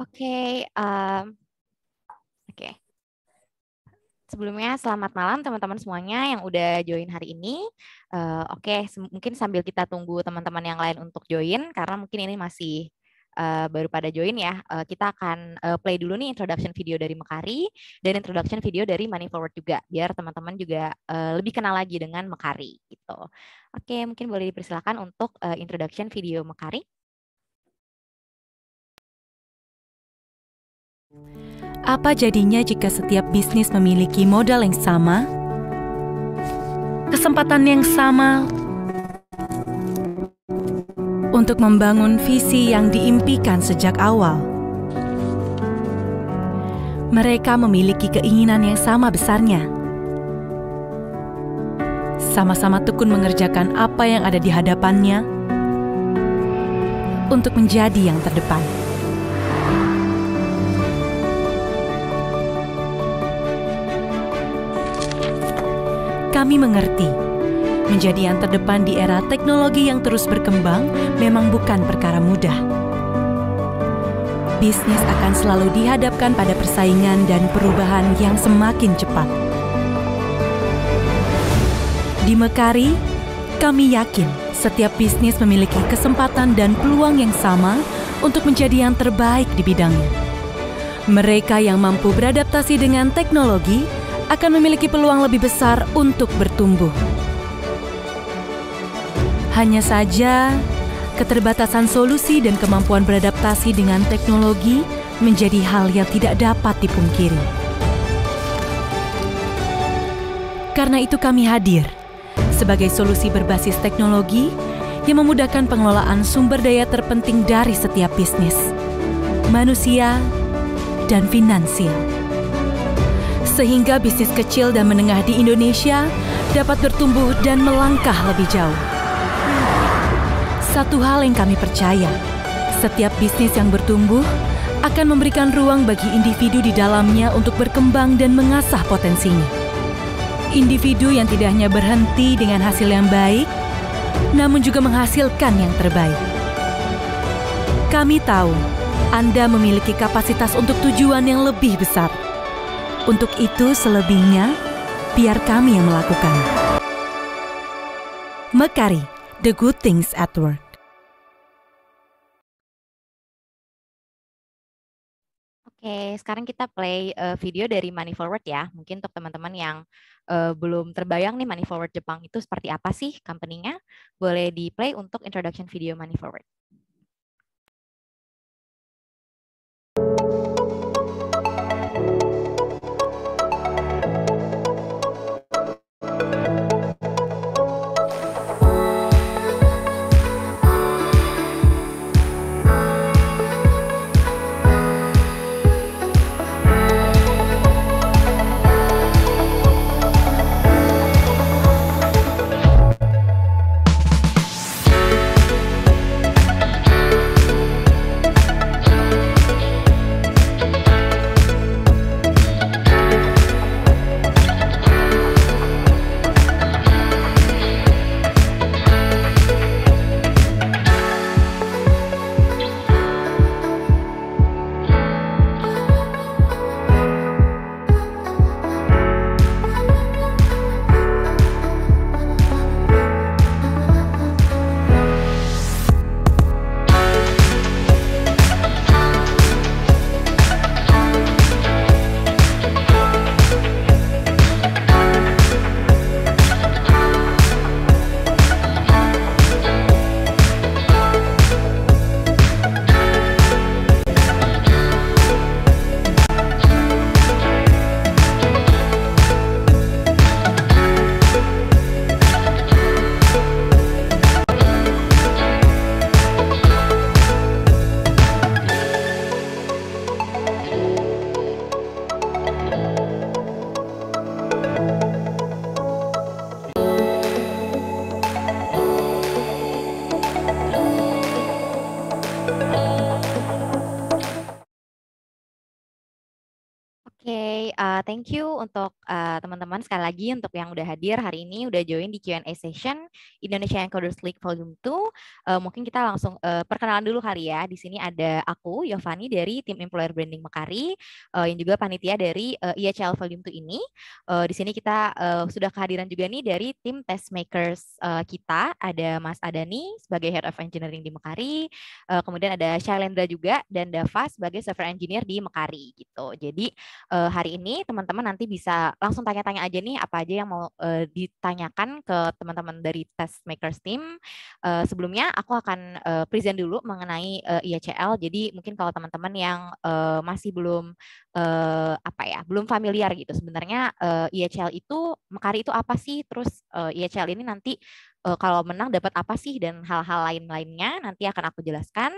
Oke, oke. Sebelumnya selamat malam teman-teman semuanya yang udah join hari ini. Oke, mungkin sambil kita tunggu teman-teman yang lain untuk join karena mungkin ini masih baru pada join ya. Kita akan play dulu nih introduction video dari Mekari dan introduction video dari Money Forward juga biar teman-teman juga lebih kenal lagi dengan Mekari gitu. Oke, mungkin boleh dipersilakan untuk introduction video Mekari. Apa jadinya jika setiap bisnis memiliki modal yang sama, kesempatan yang sama untuk membangun visi yang diimpikan sejak awal? Mereka memiliki keinginan yang sama besarnya. Sama-sama tekun mengerjakan apa yang ada di hadapannya untuk menjadi yang terdepan. Kami mengerti, menjadi yang terdepan di era teknologi yang terus berkembang memang bukan perkara mudah. Bisnis akan selalu dihadapkan pada persaingan dan perubahan yang semakin cepat. Di Mekari, kami yakin setiap bisnis memiliki kesempatan dan peluang yang sama untuk menjadi yang terbaik di bidangnya. Mereka yang mampu beradaptasi dengan teknologi akan memiliki peluang lebih besar untuk bertumbuh. Hanya saja, keterbatasan solusi dan kemampuan beradaptasi dengan teknologi menjadi hal yang tidak dapat dipungkiri. Karena itu kami hadir sebagai solusi berbasis teknologi yang memudahkan pengelolaan sumber daya terpenting dari setiap bisnis, manusia, dan finansial. Sehingga bisnis kecil dan menengah di Indonesia dapat bertumbuh dan melangkah lebih jauh. Satu hal yang kami percaya, setiap bisnis yang bertumbuh akan memberikan ruang bagi individu di dalamnya untuk berkembang dan mengasah potensinya. Individu yang tidak hanya berhenti dengan hasil yang baik, namun juga menghasilkan yang terbaik. Kami tahu Anda memiliki kapasitas untuk tujuan yang lebih besar. Untuk itu selebihnya, biar kami yang melakukan. Mekari, the good things at work. Oke, sekarang kita play video dari Money Forward ya. Mungkin untuk teman-teman yang belum terbayang nih Money Forward Jepang itu seperti apa sih company-nya, boleh di-play untuk introduction video Money Forward. thank you untuk teman-teman sekali lagi untuk yang udah hadir hari ini, udah join di Q&A session Indonesia Encoders League Volume 2. Mungkin kita langsung perkenalan dulu kali ya. Di sini ada aku, Yovani dari tim Employer Branding Mekari, yang juga panitia dari IHL Volume 2 ini. Di sini kita sudah kehadiran juga nih dari tim test makers kita, ada Mas Adani sebagai Head of Engineering di Mekari, kemudian ada Shailendra juga dan Dava sebagai Software Engineer di Mekari gitu. Jadi hari ini teman-teman nanti bisa langsung tanya-tanya aja nih apa aja yang mau ditanyakan ke teman-teman dari Test Makers Team. Sebelumnya aku akan present dulu mengenai IHL. Jadi mungkin kalau teman-teman yang masih belum belum familiar gitu sebenarnya IHL itu Mekari itu apa sih? Terus IHL ini nanti kalau menang dapat apa sih dan hal-hal lain-lainnya nanti akan aku jelaskan.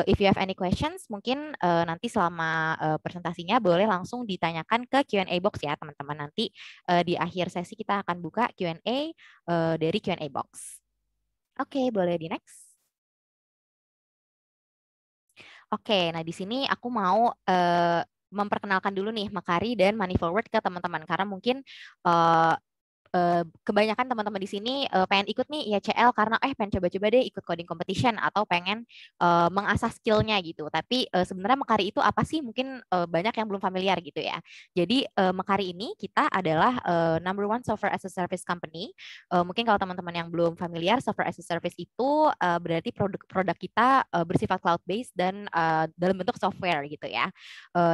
If you have any questions, mungkin nanti selama presentasinya boleh langsung ditanyakan ke Q&A box ya teman-teman. Nanti di akhir sesi kita akan buka Q&A dari Q&A box. Oke, boleh di next. Oke, nah di sini aku mau memperkenalkan dulu nih Mekari dan Money Forward ke teman-teman karena mungkin kebanyakan teman-teman di sini pengen ikut nih IHL karena pengen coba-coba deh ikut coding competition atau pengen mengasah skillnya gitu. Tapi sebenarnya Mekari itu apa sih? Mungkin banyak yang belum familiar gitu ya. Jadi Mekari ini kita adalah number one software as a service company. Mungkin kalau teman-teman yang belum familiar, software as a service itu berarti produk kita bersifat cloud based dan dalam bentuk software gitu ya.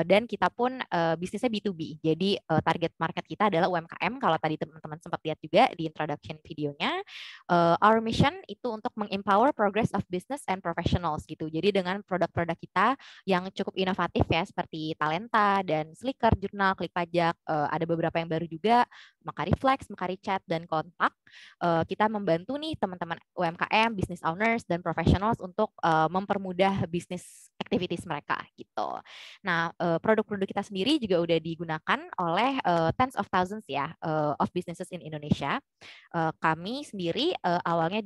Dan kita pun bisnisnya B2B. Jadi target market kita adalah UMKM. Kalau tadi teman-teman sempat lihat juga di introduction videonya, our mission itu untuk mengempower progress of business and professionals gitu. Jadi dengan produk-produk kita yang cukup inovatif ya seperti Talenta dan Slicker, Jurnal, Klik Pajak, ada beberapa yang baru juga, Mekari Flex, Mekari Chat dan Kontak. Kita membantu nih teman-teman UMKM, business owners dan professionals untuk mempermudah bisnis activities mereka gitu. Nah, produk-produk kita sendiri juga udah digunakan oleh tens of thousands ya of businesses in Indonesia. Kami sendiri awalnya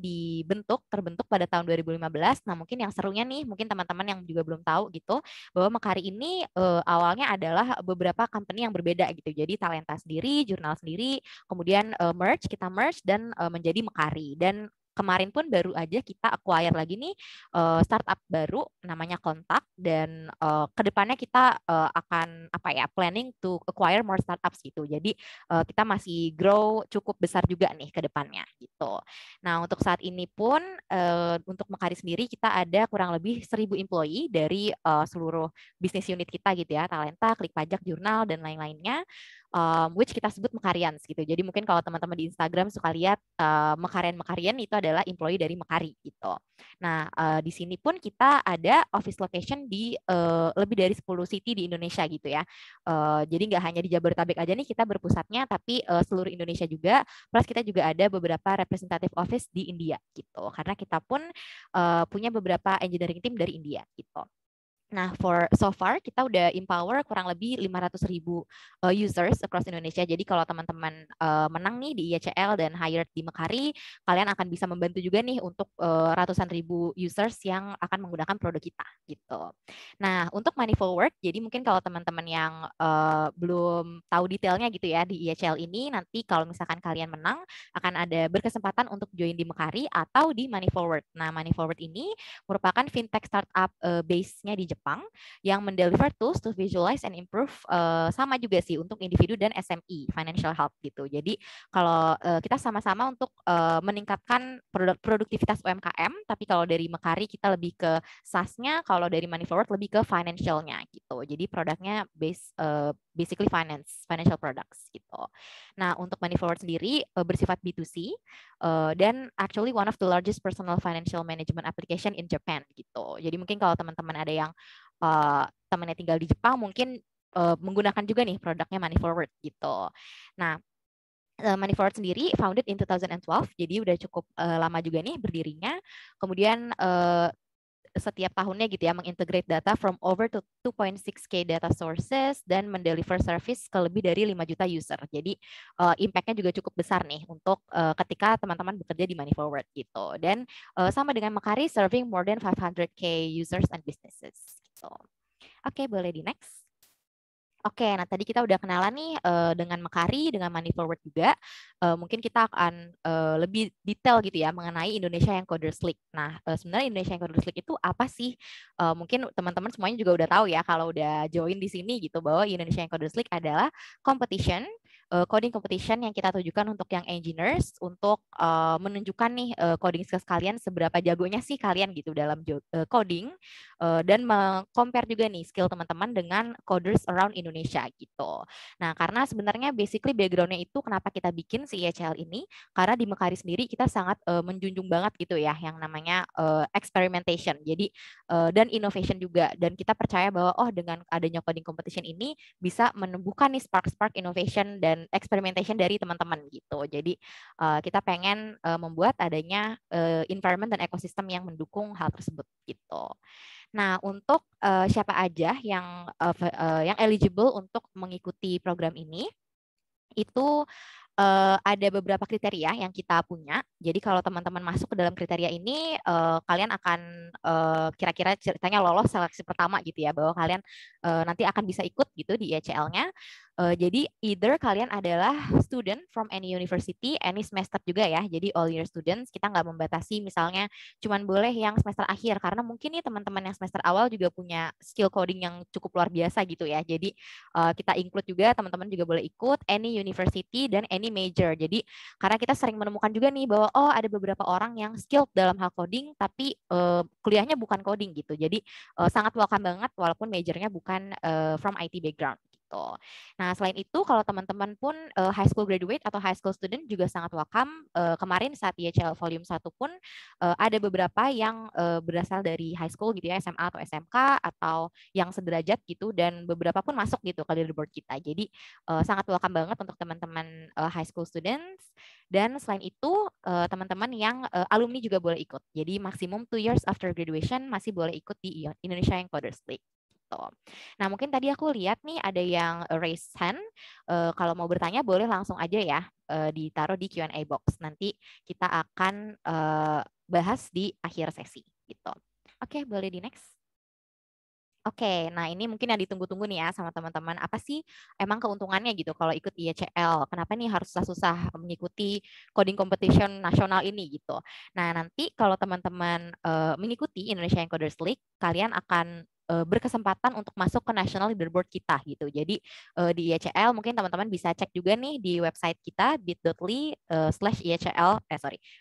terbentuk pada tahun 2015. Nah, mungkin yang serunya nih, mungkin teman-teman yang juga belum tahu gitu, bahwa Mekari ini awalnya adalah beberapa company yang berbeda gitu. Jadi Talenta sendiri, Jurnal sendiri, kemudian kita merge dan menjadi Mekari. Dan kemarin pun baru aja kita acquire lagi nih startup baru namanya Kontak dan kedepannya kita akan planning to acquire more startups gitu. Jadi kita masih grow cukup besar juga nih ke depannya gitu. Nah, untuk saat ini pun untuk Mekari sendiri kita ada kurang lebih 1.000 employee dari seluruh bisnis unit kita gitu ya, Talenta, Klik Pajak, Jurnal dan lain-lainnya. Which kita sebut Mekarians gitu. Jadi mungkin kalau teman-teman di Instagram suka lihat Mekarian itu adalah employee dari Mekari gitu. Nah, di sini pun kita ada office location di lebih dari 10 city di Indonesia gitu ya. Jadi nggak hanya di Jabodetabek aja nih kita berpusatnya, tapi seluruh Indonesia juga. Plus kita juga ada beberapa representative office di India gitu. Karena kita pun punya beberapa engineering team dari India gitu. Nah, so far kita udah empower kurang lebih 500.000 users across Indonesia. Jadi kalau teman-teman menang nih di IHL dan hired di Mekari, kalian akan bisa membantu juga nih untuk ratusan ribu users yang akan menggunakan produk kita gitu. Nah, untuk Money Forward, jadi mungkin kalau teman-teman yang belum tahu detailnya gitu ya di IHL ini, nanti kalau misalkan kalian menang akan ada berkesempatan untuk join di Mekari atau di Money Forward. Nah, Money Forward ini merupakan fintech startup base-nya di Jepang yang mendeliver tools to visualize and improve sama juga sih untuk individu dan SME financial health gitu. Jadi kalau kita sama-sama untuk meningkatkan produktivitas UMKM, tapi kalau dari Mekari kita lebih ke SaaS-nya, kalau dari Money Forward lebih ke financial-nya gitu. Jadi produknya basically financial products gitu. Nah, untuk Money Forward sendiri bersifat B2C dan actually one of the largest personal financial management application in Japan gitu. Jadi mungkin kalau teman-teman ada yang temannya tinggal di Jepang mungkin menggunakan juga nih produknya Money Forward gitu. Nah, Money Forward sendiri founded in 2012, jadi udah cukup lama juga nih berdirinya. Kemudian setiap tahunnya gitu ya mengintegrate data from over to 2.6K data sources dan mendeliver service ke lebih dari 5 juta user. Jadi impact-nya juga cukup besar nih untuk ketika teman-teman bekerja di Money Forward gitu. Dan sama dengan Mekari serving more than 500K users and businesses gitu. Oke, boleh di next. Oke, nah tadi kita udah kenalan nih dengan Mekari, dengan Money Forward juga. Mungkin kita akan lebih detail gitu ya mengenai Indonesia yang Coders League. Nah, sebenarnya Indonesia yang Coders League itu apa sih? Mungkin teman-teman semuanya juga udah tahu ya kalau udah join di sini gitu bahwa Indonesia yang Coders League adalah competition, coding competition yang kita tujukan untuk yang engineers untuk menunjukkan nih coding skills kalian seberapa jagonya sih kalian gitu dalam coding, dan compare juga nih skill teman-teman dengan coders around Indonesia gitu. Nah, karena sebenarnya basically background-nya itu kenapa kita bikin si IHL ini, karena di Mekari sendiri kita sangat menjunjung banget gitu ya yang namanya experimentation. Jadi dan innovation juga, dan kita percaya bahwa dengan adanya coding competition ini bisa menumbuhkan nih spark innovation dan experimentation dari teman-teman gitu. Jadi kita pengen membuat adanya environment dan ekosistem yang mendukung hal tersebut gitu. Nah, untuk siapa aja yang eligible untuk mengikuti program ini, itu ada beberapa kriteria yang kita punya. Jadi kalau teman-teman masuk ke dalam kriteria ini, kalian akan kira-kira ceritanya lolos seleksi pertama gitu ya, bahwa kalian nanti akan bisa ikut gitu di ECL-nya. Jadi either kalian adalah student from any university, any semester juga ya. Jadi all year students, kita nggak membatasi misalnya cuman boleh yang semester akhir, karena mungkin nih teman-teman yang semester awal juga punya skill coding yang cukup luar biasa gitu ya. Jadi kita include juga teman-teman juga boleh ikut any university dan any major. Jadi karena kita sering menemukan juga nih bahwa ada beberapa orang yang skilled dalam hal coding tapi kuliahnya bukan coding gitu. Jadi sangat welcome banget walaupun majornya bukan from IT background gitu. Nah, selain itu kalau teman-teman pun high school graduate atau high school student juga sangat welcome. Kemarin saat IHL volume 1 pun ada beberapa yang berasal dari high school gitu ya, SMA atau SMK atau yang sederajat gitu, dan beberapa pun masuk gitu ke leaderboard kita. Jadi sangat welcome banget untuk teman-teman high school students. Dan selain itu teman-teman yang alumni juga boleh ikut. Jadi maksimum 2 years after graduation masih boleh ikut di Indonesia yang Coders League. Nah, mungkin tadi aku lihat nih ada yang raise hand. Kalau mau bertanya boleh langsung aja ya, ditaruh di Q&A box. Nanti kita akan bahas di akhir sesi gitu. Oke, boleh di next. Oke, nah ini mungkin yang ditunggu-tunggu nih ya sama teman-teman. Apa sih emang keuntungannya gitu kalau ikut IECL? Kenapa nih harus susah-susah mengikuti coding competition nasional ini gitu? Nah, nanti kalau teman-teman mengikuti Indonesia Coders League, kalian akan berkesempatan untuk masuk ke national leaderboard kita gitu. Jadi di IECL mungkin teman-teman bisa cek juga nih di website kita bit.ly/IECL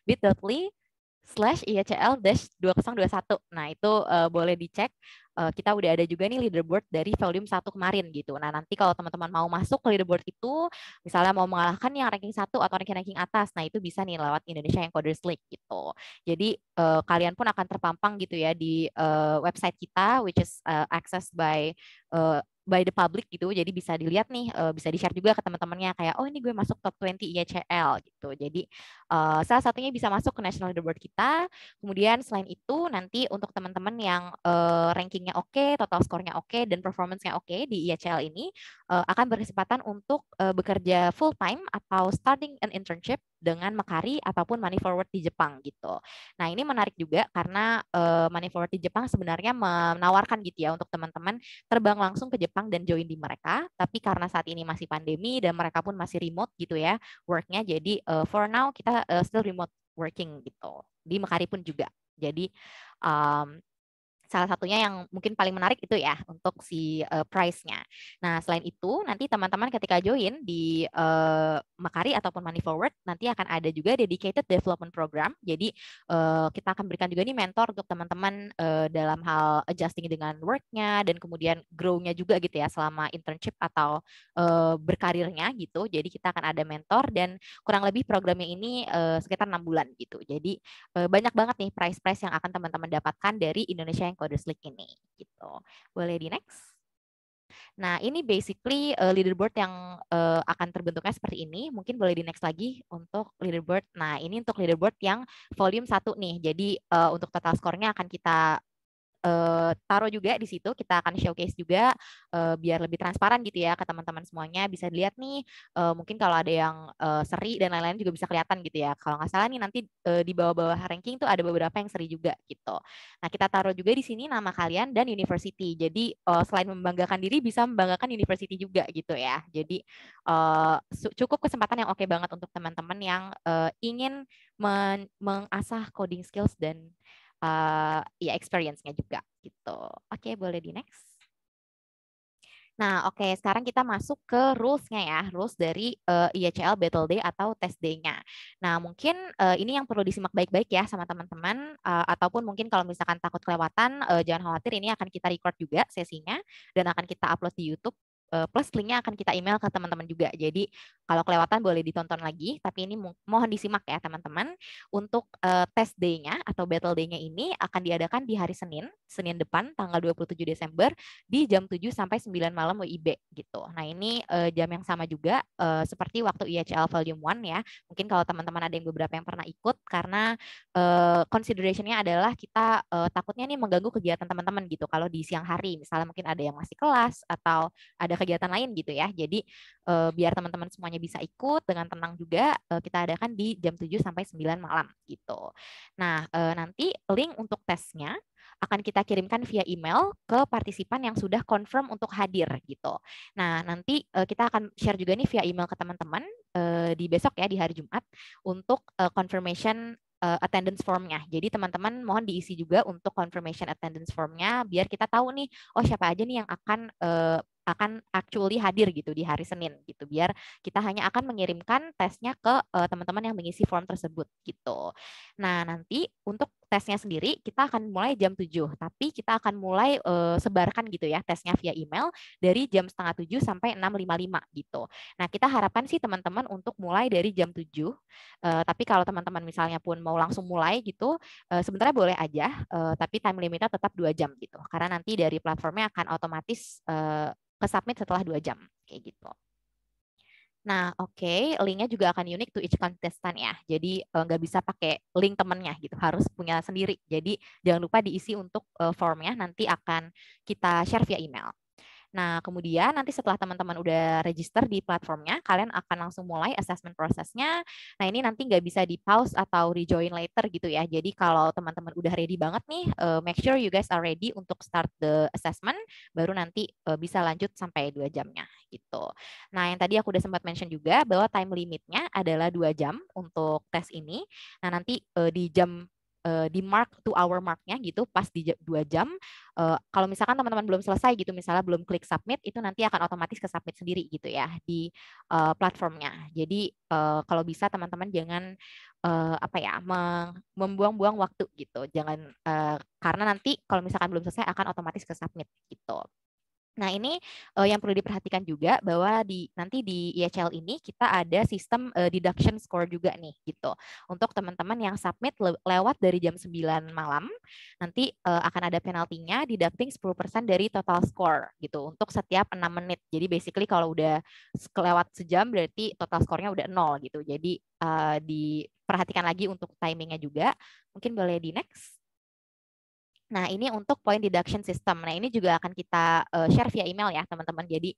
bit.ly/IECL-2021. Nah, itu boleh dicek. Kita udah ada juga nih leaderboard dari volume 1 kemarin gitu. Nah, nanti kalau teman-teman mau masuk ke leaderboard itu, misalnya mau mengalahkan yang ranking 1 atau ranking atas, nah itu bisa nih lewat Indonesia yang Coders League gitu. Jadi kalian pun akan terpampang gitu ya di website kita, which is accessed by the public gitu. Jadi bisa dilihat nih, bisa di-share juga ke teman-temannya kayak ini gue masuk top 20 IECL gitu. Jadi salah satunya bisa masuk ke national leaderboard kita. Kemudian selain itu nanti untuk teman-teman yang rankingnya oke, total skornya oke, dan performance-nya oke di IECL ini akan berkesempatan untuk bekerja full time atau starting an internship dengan Mekari ataupun Money Forward di Jepang gitu. Nah, ini menarik juga karena Money Forward di Jepang sebenarnya menawarkan gitu ya untuk teman-teman terbang langsung ke Jepang dan join di mereka, tapi karena saat ini masih pandemi dan mereka pun masih remote gitu ya worknya, jadi for now kita still remote working gitu. Di Mekari pun juga. Jadi salah satunya yang mungkin paling menarik itu ya untuk si price-nya. Nah, selain itu nanti teman-teman ketika join di Mekari ataupun Money Forward nanti akan ada juga dedicated development program. Jadi kita akan berikan juga nih mentor untuk teman-teman dalam hal adjusting dengan work-nya dan kemudian grow-nya juga gitu ya selama internship atau berkarirnya gitu. Jadi kita akan ada mentor dan kurang lebih programnya ini sekitar 6 bulan gitu. Jadi banyak banget nih price-price yang akan teman-teman dapatkan dari Indonesia yang Coders League ini gitu. Boleh di next. Nah, ini basically leaderboard yang akan terbentuknya seperti ini. Mungkin boleh di next lagi untuk leaderboard. Nah, ini untuk leaderboard yang volume 1 nih. Jadi untuk total skornya akan kita taruh juga di situ, kita akan showcase juga biar lebih transparan gitu ya ke teman-teman semuanya, bisa dilihat nih mungkin kalau ada yang seri dan lain-lain juga bisa kelihatan gitu ya. Kalau nggak salah nih nanti di bawah-bawah ranking tuh ada beberapa yang seri juga gitu. Nah, kita taruh juga di sini nama kalian dan university. Jadi selain membanggakan diri bisa membanggakan university juga gitu ya. Jadi cukup kesempatan yang oke banget untuk teman-teman yang ingin mengasah coding skills dan ya experience-nya juga gitu. Oke, boleh di next. Nah, oke, sekarang kita masuk ke rules-nya ya, rules dari IHL Battle Day atau test day-nya. Nah, mungkin ini yang perlu disimak baik-baik ya sama teman-teman, ataupun mungkin kalau misalkan takut kelewatan, jangan khawatir, ini akan kita record juga sesinya dan akan kita upload di YouTube. Plus linknya akan kita email ke teman-teman juga. Jadi kalau kelewatan boleh ditonton lagi, tapi ini mohon disimak ya teman-teman. Untuk test day-nya atau battle day-nya ini akan diadakan di hari Senin, Senin depan tanggal 27 Desember di jam 7 sampai 9 malam WIB gitu. Nah, ini jam yang sama juga seperti waktu IHL Volume 1 ya. Mungkin kalau teman-teman ada yang beberapa yang pernah ikut karena consideration-nya adalah kita takutnya nih mengganggu kegiatan teman-teman gitu. Kalau di siang hari misalnya mungkin ada yang masih kelas atau ada kegiatan lain gitu ya. Jadi biar teman-teman semuanya bisa ikut dengan tenang juga kita adakan di jam 7 sampai 9 malam gitu. Nah, nanti link untuk tesnya akan kita kirimkan via email ke partisipan yang sudah confirm untuk hadir gitu. Nah, nanti kita akan share juga nih via email ke teman-teman di besok ya, di hari Jumat untuk confirmation attendance formnya. Jadi teman-teman mohon diisi juga untuk confirmation attendance formnya biar kita tahu nih, oh siapa aja nih yang akan actually hadir gitu di hari Senin gitu. Biar kita hanya akan mengirimkan tesnya ke teman-teman yang mengisi form tersebut gitu. Nah, nanti untuk tesnya sendiri kita akan mulai jam 7, tapi kita akan mulai sebarkan gitu ya tesnya via email dari jam setengah 7 sampai 6.55 gitu. Nah, kita harapkan sih teman-teman untuk mulai dari jam 7, tapi kalau teman-teman misalnya pun mau langsung mulai gitu, sebenarnya boleh aja, tapi time limitnya tetap 2 jam gitu. Karena nanti dari platformnya akan otomatis ke submit setelah 2 jam kayak gitu. Nah, oke, linknya juga akan unik to each contestant ya. Jadi nggak bisa pakai link temennya gitu, harus punya sendiri. Jadi jangan lupa diisi untuk formnya, nanti akan kita share via email. Nah, kemudian nanti setelah teman-teman udah register di platformnya, kalian akan langsung mulai assessment prosesnya. Nah, ini nanti nggak bisa di pause atau rejoin later gitu ya. Jadi kalau teman-teman udah ready banget nih, make sure you guys are ready untuk start the assessment, baru nanti bisa lanjut sampai 2 jamnya gitu. Nah, yang tadi aku udah sempat mention juga bahwa time limitnya adalah 2 jam untuk tes ini. Nah, nanti di jam di mark to hour marknya gitu pas di 2 jam kalau misalkan teman-teman belum selesai gitu misalnya belum klik submit itu nanti akan otomatis ke submit sendiri gitu ya di platformnya. Jadi kalau bisa teman-teman jangan apa ya membuang-buang waktu gitu. Jangan karena nanti kalau misalkan belum selesai akan otomatis ke submit gitu. Nah, ini yang perlu diperhatikan juga bahwa nanti di IHL ini kita ada sistem deduction score juga nih gitu. Untuk teman-teman yang submit lewat dari jam 9 malam, nanti akan ada penaltinya deducting 10% dari total score gitu untuk setiap 6 menit. Jadi basically kalau udah kelewat sejam berarti total skornya udah 0 gitu. Jadi diperhatikan lagi untuk timingnya juga. Mungkin boleh di next. Nah, ini untuk point deduction system. Nah, ini juga akan kita share via email ya, teman-teman. Jadi,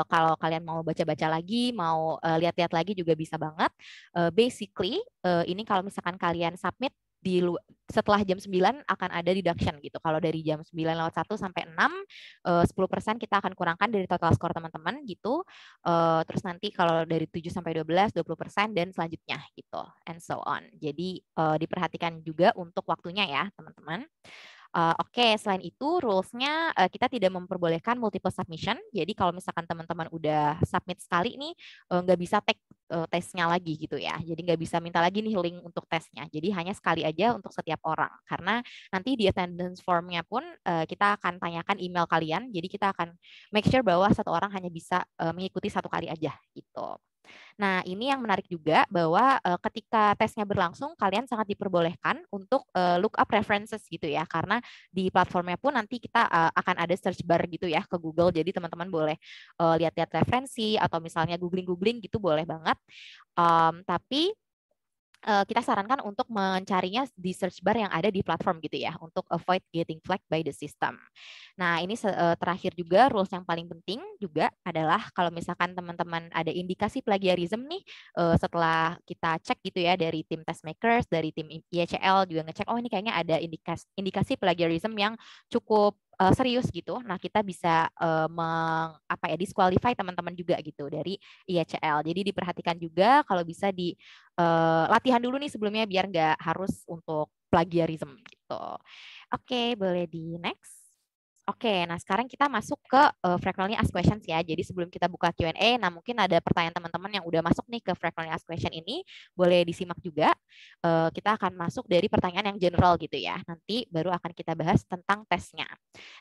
kalau kalian mau baca-baca lagi, mau lihat-lihat lagi juga bisa banget. Basically, ini kalau misalkan kalian submit setelah jam 9 akan ada deduction gitu. Kalau dari jam 9:01 sampai 6, 10% kita akan kurangkan dari total skor teman-teman gitu. Terus nanti kalau dari 7 sampai 12, 20% dan selanjutnya gitu. And so on. Jadi, diperhatikan juga untuk waktunya ya, teman-teman. Oke, selain itu rules-nya kita tidak memperbolehkan multiple submission. Jadi kalau misalkan teman-teman udah submit sekali nih, nggak bisa take tesnya lagi gitu ya. Jadi nggak bisa minta lagi nih link untuk tesnya. Jadi hanya sekali aja untuk setiap orang. Karena nanti di attendance form-nya pun kita akan tanyakan email kalian. Jadi kita akan make sure bahwa satu orang hanya bisa mengikuti satu kali aja gitu. Nah, ini yang menarik juga bahwa ketika tesnya berlangsung, kalian sangat diperbolehkan untuk look up references gitu ya, karena di platformnya pun nanti kita akan ada search bar gitu ya ke Google, jadi teman-teman boleh lihat-lihat referensi atau misalnya googling-googling gitu boleh banget. Tapi kita sarankan untuk mencarinya di search bar yang ada di platform gitu ya, untuk avoid getting flagged by the system. Nah, ini terakhir juga rules yang paling penting juga adalah kalau misalkan teman-teman ada indikasi plagiarism nih, setelah kita cek gitu ya dari tim test makers, dari tim IECL juga ngecek, oh ini kayaknya ada indikasi plagiarism yang cukup serius gitu. Nah, kita bisa disqualify teman-teman juga gitu dari IECL. Jadi diperhatikan juga kalau bisa di latihan dulu nih sebelumnya biar nggak harus untuk plagiarism gitu. Oke, boleh di next. Oke, nah sekarang kita masuk ke frequently asked questions ya. Jadi sebelum kita buka Q&A, nah mungkin ada pertanyaan teman-teman yang udah masuk nih ke frequently asked question ini, boleh disimak juga. Kita akan masuk dari pertanyaan yang general gitu ya. Nanti baru akan kita bahas tentang tesnya.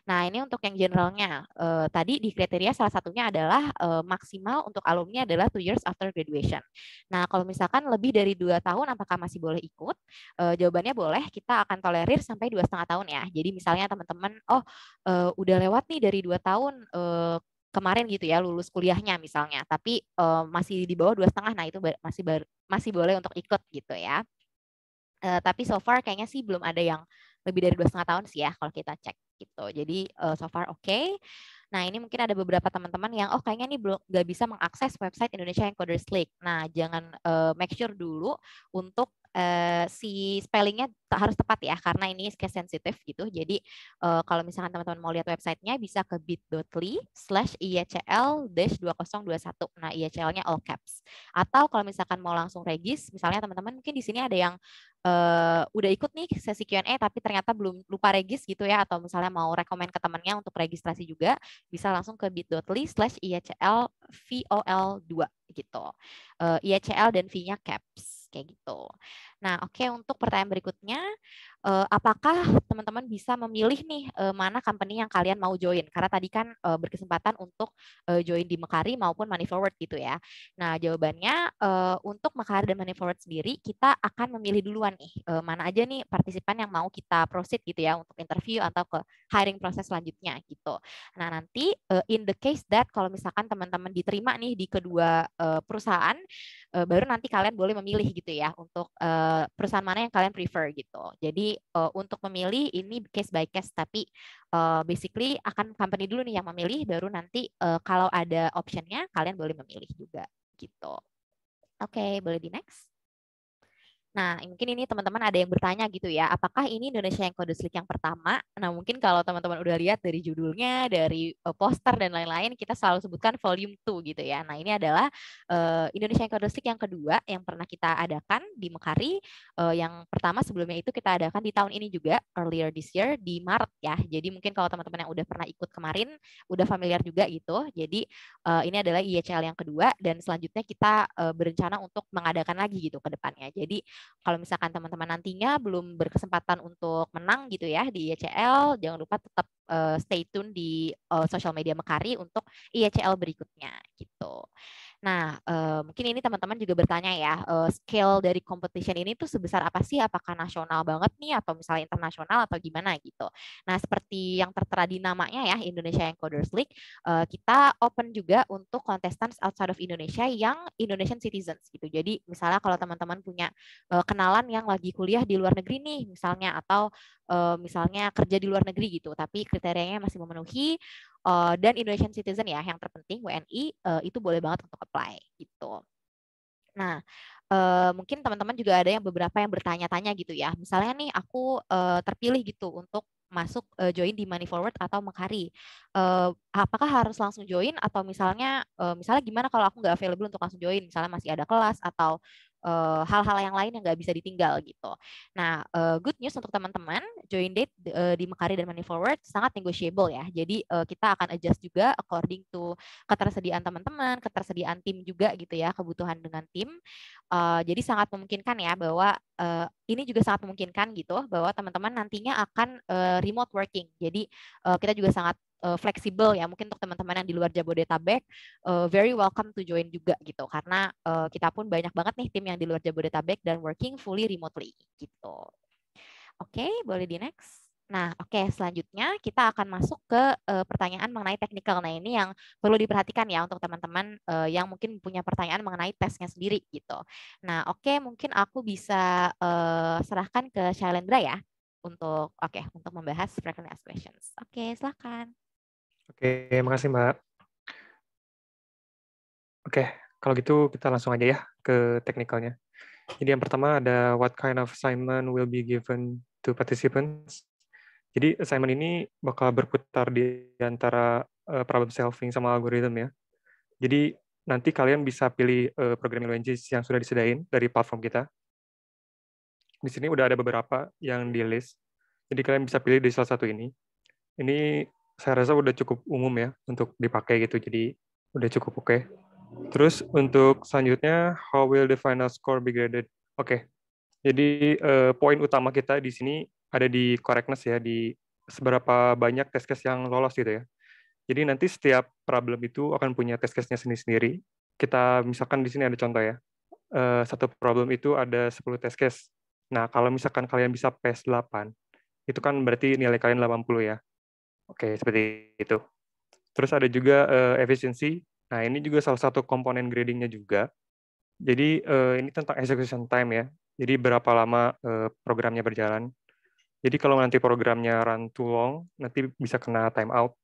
Nah, ini untuk yang generalnya. Tadi di kriteria salah satunya adalah maksimal untuk alumni adalah 2 years after graduation. Nah, kalau misalkan lebih dari 2 tahun, apakah masih boleh ikut? Jawabannya boleh, kita akan tolerir sampai 2,5 tahun ya. Jadi misalnya teman-teman, udah lewat nih dari 2 tahun kemarin gitu ya lulus kuliahnya misalnya, tapi masih di bawah 2,5, nah itu masih boleh untuk ikut gitu ya. Tapi so far kayaknya sih belum ada yang lebih dari 2,5 tahun sih ya kalau kita cek gitu. Jadi so far oke. Nah, ini mungkin ada beberapa teman-teman yang kayaknya ini belum nggak bisa mengakses website Indonesia Encoders League. Nah, jangan make sure dulu untuk si spellingnya harus tepat ya karena ini case sensitif gitu. Jadi kalau misalkan teman-teman mau lihat websitenya bisa ke bit.ly/IECL-2021. Nah, IECL-nya all caps. Atau kalau misalkan mau langsung regis, misalnya teman-teman mungkin di sini ada yang udah ikut nih sesi Q&A tapi ternyata belum lupa regis gitu ya, atau misalnya mau rekomend ke temannya untuk registrasi juga, bisa langsung ke bit.ly/IECL-VOL2 gitu. IECL dan V-nya caps kayak gitu. Nah, oke, untuk pertanyaan berikutnya, apakah teman-teman bisa memilih nih mana company yang kalian mau join? Karena tadi kan berkesempatan untuk join di Mekari maupun Money Forward gitu ya. Nah, jawabannya untuk Mekari dan Money Forward sendiri, kita akan memilih duluan nih mana aja nih partisipan yang mau kita proceed gitu ya untuk interview atau ke hiring proses selanjutnya gitu. Nah, nanti in the case that kalau misalkan teman-teman diterima nih di kedua perusahaan, baru nanti kalian boleh memilih gitu ya untuk perusahaan mana yang kalian prefer gitu. Jadi untuk memilih ini case by case, tapi basically akan company dulu nih yang memilih, baru nanti kalau ada optionnya kalian boleh memilih juga gitu. Oke, boleh di next. Nah, mungkin ini teman-teman ada yang bertanya gitu ya, apakah ini Indonesia Encoders League yang pertama? Nah, mungkin kalau teman-teman udah lihat dari judulnya, dari poster dan lain-lain, kita selalu sebutkan volume 2 gitu ya. Nah, ini adalah Indonesia Encoders League yang kedua yang pernah kita adakan di Mekari. Yang pertama sebelumnya itu kita adakan di tahun ini juga, earlier this year, di Maret ya. Jadi mungkin kalau teman-teman yang udah pernah ikut kemarin, udah familiar juga gitu. Jadi ini adalah IECL yang kedua, dan selanjutnya kita berencana untuk mengadakan lagi gitu ke depannya. Jadi kalau misalkan teman-teman nantinya belum berkesempatan untuk menang gitu ya di IECL, jangan lupa tetap stay tune di sosial media Mekari untuk IECL berikutnya gitu. Nah, mungkin ini teman-teman juga bertanya ya, scale dari competition ini tuh sebesar apa sih? Apakah nasional banget nih atau misalnya internasional atau gimana gitu. Nah, seperti yang tertera di namanya ya, Indonesia Encoders League, kita open juga untuk contestants outside of Indonesia yang Indonesian citizens gitu. Jadi misalnya kalau teman-teman punya kenalan yang lagi kuliah di luar negeri nih misalnya, atau misalnya kerja di luar negeri gitu, tapi kriterianya masih memenuhi dan Indonesian citizen ya, yang terpenting WNI, itu boleh banget untuk apply gitu. Nah, mungkin teman-teman juga ada yang beberapa yang bertanya-tanya gitu ya. Misalnya nih aku terpilih gitu untuk masuk join di Money Forward atau Mekari. Apakah harus langsung join atau misalnya gimana kalau aku nggak available untuk langsung join? Misalnya masih ada kelas atau hal-hal yang lain yang nggak bisa ditinggal gitu. Nah, good news untuk teman-teman, join date di Mekari dan Money Forward sangat negotiable ya. Jadi kita akan adjust juga according to ketersediaan teman-teman, ketersediaan tim juga gitu ya, kebutuhan dengan tim. Jadi sangat memungkinkan ya bahwa ini juga sangat memungkinkan gitu bahwa teman-teman nantinya akan remote working. Jadi kita juga sangat fleksibel ya, mungkin untuk teman-teman yang di luar Jabodetabek very welcome to join juga gitu, karena kita pun banyak banget nih tim yang di luar Jabodetabek dan working fully remotely gitu. Oke, boleh di next. Nah, oke, selanjutnya kita akan masuk ke pertanyaan mengenai teknikal. Nah, ini yang perlu diperhatikan ya untuk teman-teman yang mungkin punya pertanyaan mengenai tesnya sendiri gitu. Nah, oke, mungkin aku bisa serahkan ke Shailendra ya untuk membahas frequently asked questions. Oke, silakan. Oke, makasih Mbak. Oke, kalau gitu kita langsung aja ya ke teknikalnya. Jadi yang pertama ada what kind of assignment will be given to participants. Jadi assignment ini bakal berputar di antara problem solving sama algoritma ya. Jadi nanti kalian bisa pilih programming language yang sudah disediain dari platform kita. Di sini udah ada beberapa yang di list. Jadi kalian bisa pilih di salah satu ini. Ini saya rasa udah cukup umum ya untuk dipakai gitu. Jadi udah cukup oke. Terus untuk selanjutnya, how will the final score be graded? Oke, jadi poin utama kita di sini ada di correctness ya, di seberapa banyak test case yang lolos gitu ya. Jadi nanti setiap problem itu akan punya test case-nya sendiri-sendiri. Kita misalkan di sini ada contoh ya, satu problem itu ada 10 test case. Nah, kalau misalkan kalian bisa pass 8, itu kan berarti nilai kalian 80 ya. Oke, seperti itu. Terus ada juga efficiency. Nah, ini juga salah satu komponen grading-nya juga. Jadi ini tentang execution time ya. Jadi berapa lama programnya berjalan. Jadi kalau nanti programnya run too long, nanti bisa kena time out.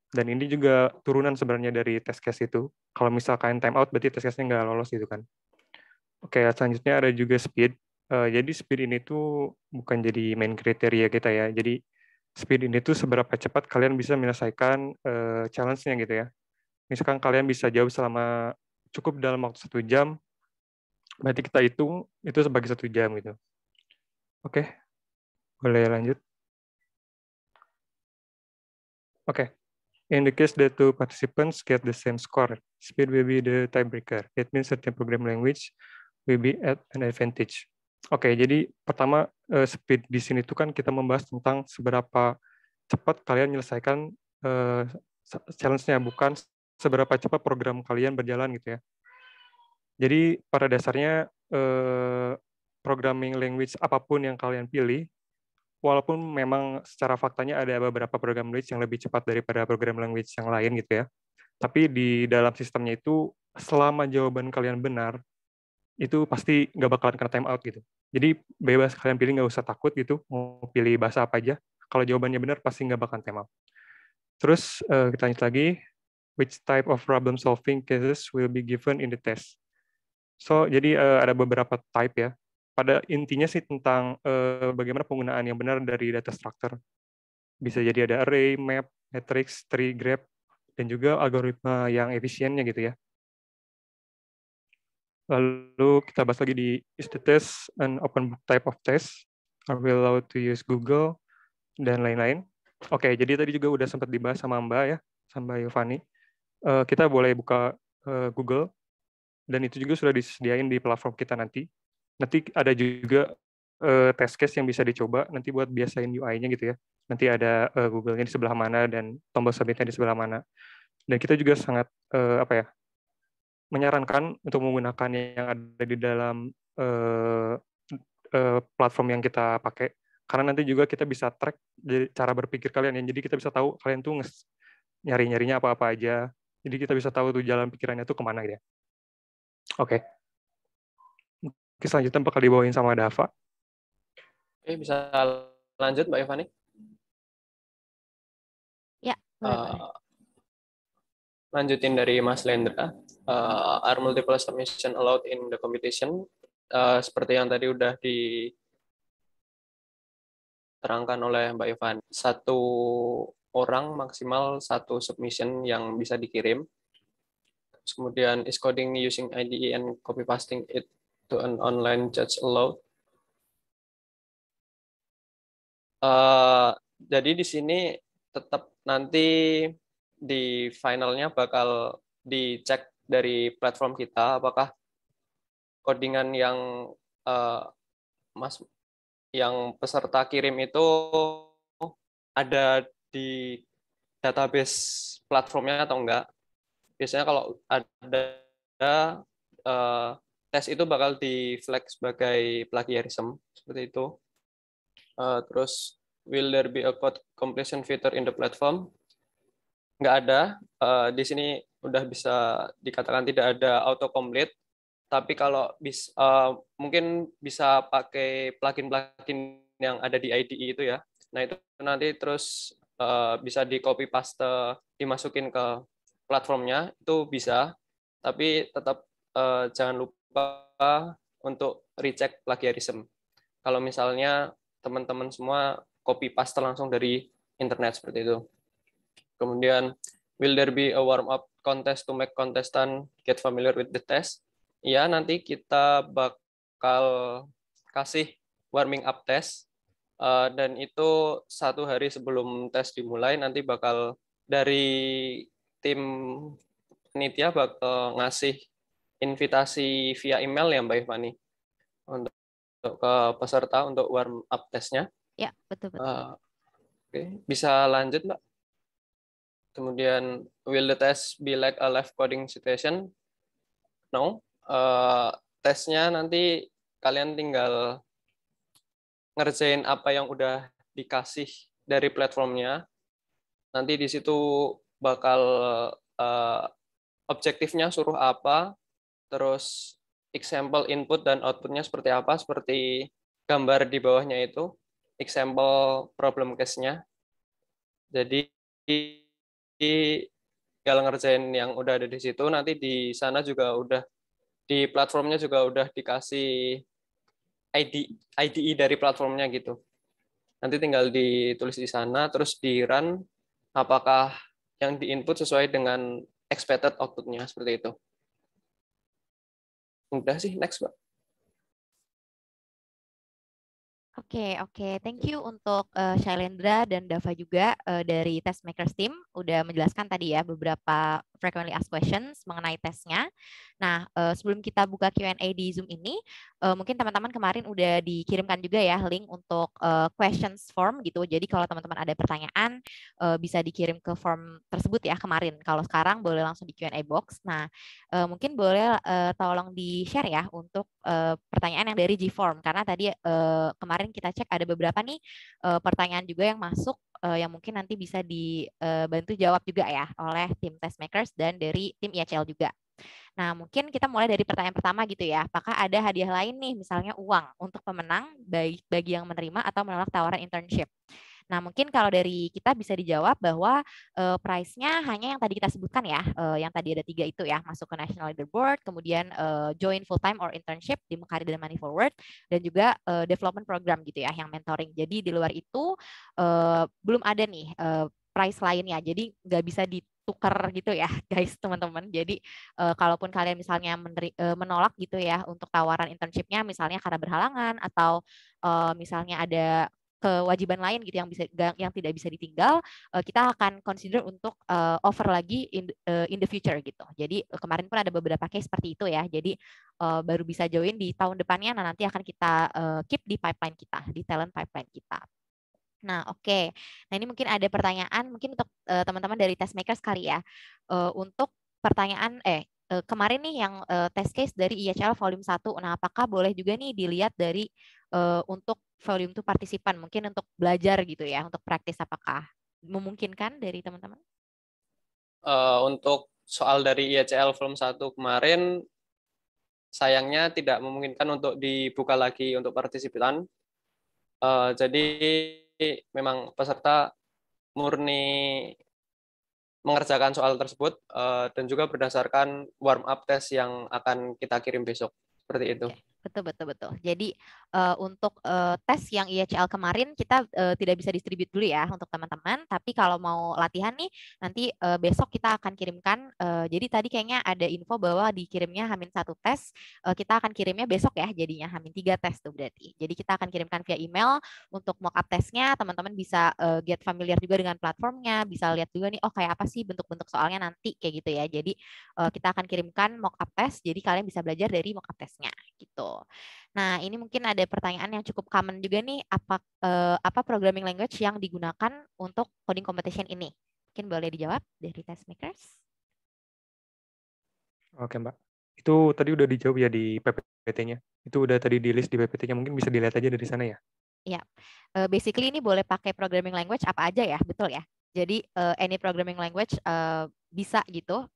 Dan ini juga turunan sebenarnya dari test case itu. Kalau misalkan time out, berarti test case-nya nggak lolos gitu kan. Oke, selanjutnya ada juga speed. Jadi speed ini tuh bukan jadi main kriteria kita ya. Jadi speed ini tuh seberapa cepat kalian bisa menyelesaikan challenge-nya gitu ya. Misalkan kalian bisa jawab selama cukup dalam waktu 1 jam, berarti kita hitung itu sebagai 1 jam gitu. Oke, boleh lanjut. Oke, in the case that two participants get the same score, speed will be the tiebreaker. It means certain program language will be at an advantage. Oke, jadi pertama speed di sini tuh kan kita membahas tentang seberapa cepat kalian menyelesaikan challenge-nya, bukan seberapa cepat program kalian berjalan gitu ya. Jadi pada dasarnya programming language apapun yang kalian pilih, walaupun memang secara faktanya ada beberapa program language yang lebih cepat daripada program language yang lain gitu ya, tapi di dalam sistemnya itu selama jawaban kalian benar, itu pasti nggak bakalan kena time out gitu. Jadi bebas kalian pilih, nggak usah takut gitu, mau pilih bahasa apa aja. Kalau jawabannya benar, pasti nggak bakalan time out. Terus kita lanjut lagi, which type of problem solving cases will be given in the test? So, jadi ada beberapa type ya. Pada intinya sih tentang bagaimana penggunaan yang benar dari data structure. Bisa jadi ada array, map, matrix, tree, graph, dan juga algoritma yang efisiennya gitu ya. Lalu kita bahas lagi di is the test an open book type of test? Are we allowed to use Google? Dan lain-lain. Oke, jadi tadi juga udah sempat dibahas sama Mbak ya, sama Yovani. Kita boleh buka Google, dan itu juga sudah disediain di platform kita nanti. Nanti ada juga test case yang bisa dicoba nanti buat biasain UI-nya gitu ya. Nanti ada Google-nya di sebelah mana dan tombol submit-nya di sebelah mana. Dan kita juga sangat menyarankan untuk menggunakan yang ada di dalam platform yang kita pakai, karena nanti juga kita bisa track cara berpikir kalian ya. Jadi kita bisa tahu kalian tuh nyari-nyarinya apa-apa aja. Jadi kita bisa tahu tuh jalan pikirannya tuh kemana gitu ya. Oke. Selanjutnya bakal dibawain sama Dava. Oke, bisa lanjut Mbak Yovani? Ya, boleh. Lanjutin dari Mas Lendra. Are multiple submission allowed in the competition? Seperti yang tadi udah diterangkan oleh Mbak Yovani. Satu orang maksimal satu submission yang bisa dikirim. Kemudian is coding using IDE and copy pasting it to an online judge allowed? Jadi di sini tetap nanti di finalnya bakal dicek dari platform kita apakah codingan yang peserta kirim itu ada di database platformnya atau enggak. Biasanya kalau ada tes itu bakal di flag sebagai plagiarism seperti itu. Terus will there be a code completion feature in the platform? Nggak ada. Di sini udah bisa dikatakan tidak ada autocomplete. Tapi kalau mungkin bisa pakai plugin-plugin yang ada di IDE itu ya. Nah itu nanti terus bisa di copy paste, dimasukin ke platformnya, itu bisa. Tapi tetap jangan lupa untuk recheck plagiarism. Kalau misalnya teman-teman semua copy paste langsung dari internet seperti itu. Kemudian, will there be a warm-up contest to make contestant get familiar with the test? Ya, nanti kita bakal kasih warming up test, dan itu 1 hari sebelum tes dimulai, nanti bakal dari tim panitia bakal ngasih invitasi via email ya Mbak Ivani, untuk ke peserta untuk warm up testnya. Ya, betul-betul. Oke, bisa lanjut Mbak. Kemudian, will the test be like a live coding situation? No. Tesnya nanti kalian tinggal ngerjain apa yang udah dikasih dari platformnya. Nanti di situ bakal objektifnya suruh apa, terus example input dan outputnya seperti apa, seperti gambar di bawahnya itu, example problem case-nya. Jadi tinggal ngerjain yang udah ada di situ, nanti di sana juga udah, di platformnya juga udah dikasih IDE dari platformnya gitu. Nanti tinggal ditulis di sana, terus di run apakah yang di-input sesuai dengan expected output-nya, seperti itu. Udah sih, next Mbak. Oke. Thank you untuk Shailendra dan Dava juga dari Testmakers Team udah menjelaskan tadi ya beberapa frequently asked questions mengenai tesnya. Nah, sebelum kita buka Q&A di Zoom ini, mungkin teman-teman kemarin udah dikirimkan juga ya link untuk questions form gitu. Jadi kalau teman-teman ada pertanyaan bisa dikirim ke form tersebut ya kemarin. Kalau sekarang boleh langsung di Q&A box. Nah, mungkin boleh tolong di-share ya untuk pertanyaan yang dari G-Form karena tadi kemarin kita cek ada beberapa nih pertanyaan juga yang masuk yang mungkin nanti bisa dibantu jawab juga ya oleh tim Testmakers dan dari tim IHL juga. Nah, mungkin kita mulai dari pertanyaan pertama gitu ya. Apakah ada hadiah lain nih, misalnya uang untuk pemenang baik bagi yang menerima atau menolak tawaran internship? Nah, mungkin kalau dari kita bisa dijawab bahwa price-nya hanya yang tadi kita sebutkan ya, yang tadi ada 3 itu ya, masuk ke National Leaderboard, kemudian join full-time or internship di Mekaris dan Money Forward, dan juga development program gitu ya, yang mentoring. Jadi di luar itu belum ada nih price lainnya, jadi nggak bisa ditukar gitu ya guys, teman-teman. Jadi kalaupun kalian misalnya menolak gitu ya untuk tawaran internshipnya, misalnya karena berhalangan atau misalnya ada kewajiban lain gitu yang tidak bisa ditinggal, kita akan consider untuk offer lagi in the future gitu. Jadi kemarin pun ada beberapa case seperti itu ya. Jadi baru bisa join di tahun depannya. Nah, nanti akan kita keep di pipeline kita, di talent pipeline kita. Nah, oke. Nah, ini mungkin ada pertanyaan mungkin untuk teman-teman dari Testmakers kali ya. Untuk pertanyaan kemarin nih yang test case dari IHL volume 1. Nah, apakah boleh juga nih dilihat dari untuk volume 2 partisipan mungkin untuk belajar gitu ya, untuk praktis, apakah memungkinkan dari teman-teman? Untuk soal dari IHL volume 1 kemarin sayangnya tidak memungkinkan untuk dibuka lagi untuk partisipan. Jadi memang peserta murni mengerjakan soal tersebut dan juga berdasarkan warm up test yang akan kita kirim besok, seperti itu. Betul. Jadi untuk tes yang IHL kemarin kita tidak bisa distribute dulu ya untuk teman-teman. Tapi kalau mau latihan nih nanti besok kita akan kirimkan. Jadi tadi kayaknya ada info bahwa dikirimnya H-1 tes. Kita akan kirimnya besok ya. Jadinya H-3 tes tuh berarti. Jadi kita akan kirimkan via email untuk mock up tesnya. Teman-teman bisa get familiar juga dengan platformnya. Bisa lihat juga nih, oh kayak apa sih bentuk-bentuk soalnya nanti kayak gitu ya. Jadi kita akan kirimkan mock up test. Jadi kalian bisa belajar dari mock up tesnya gitu. Nah, ini mungkin ada pertanyaan yang cukup common juga nih, apa programming language yang digunakan untuk coding competition ini? Mungkin boleh dijawab dari Testmakers. Oke, Mbak. Itu tadi udah dijawab ya di PPT-nya. Itu udah tadi di list di PPT-nya, mungkin bisa dilihat aja dari sana ya. Ya, basically ini boleh pakai programming language apa aja ya, betul ya. Jadi any programming language bisa gitu,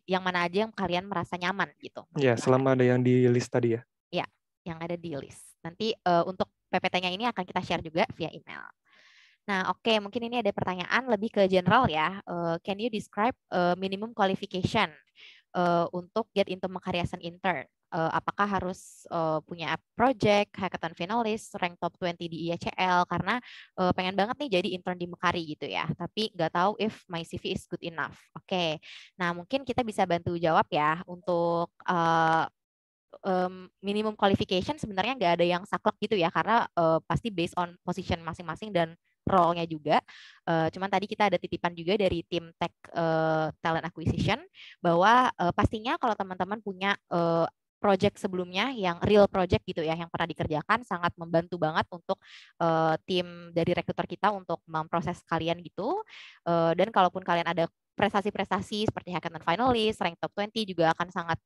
yang mana aja yang kalian merasa nyaman gitu Ya, menggunakan. selama ada yang di list tadi ya. Ya, yang ada di list. Nanti untuk PPT-nya ini akan kita share juga via email. Nah, oke, mungkin ini ada pertanyaan lebih ke general ya. Can you describe minimum qualification untuk get into Mekari as an intern? Apakah harus punya project, hackathon finalist, rank top 20 di IECL? Karena pengen banget nih jadi intern di Mekari gitu ya. Tapi nggak tahu if my CV is good enough. Oke, nah mungkin kita bisa bantu jawab ya untuk minimum qualification sebenarnya nggak ada yang saklek gitu ya, karena pasti based on position masing-masing dan role-nya juga. Cuman tadi kita ada titipan juga dari tim tech talent acquisition bahwa pastinya kalau teman-teman punya project sebelumnya yang real project gitu ya, yang pernah dikerjakan, sangat membantu banget untuk tim dari rekruter kita untuk memproses kalian gitu. Dan kalaupun kalian ada prestasi-prestasi seperti hackathon finalist, rank top 20 juga akan sangat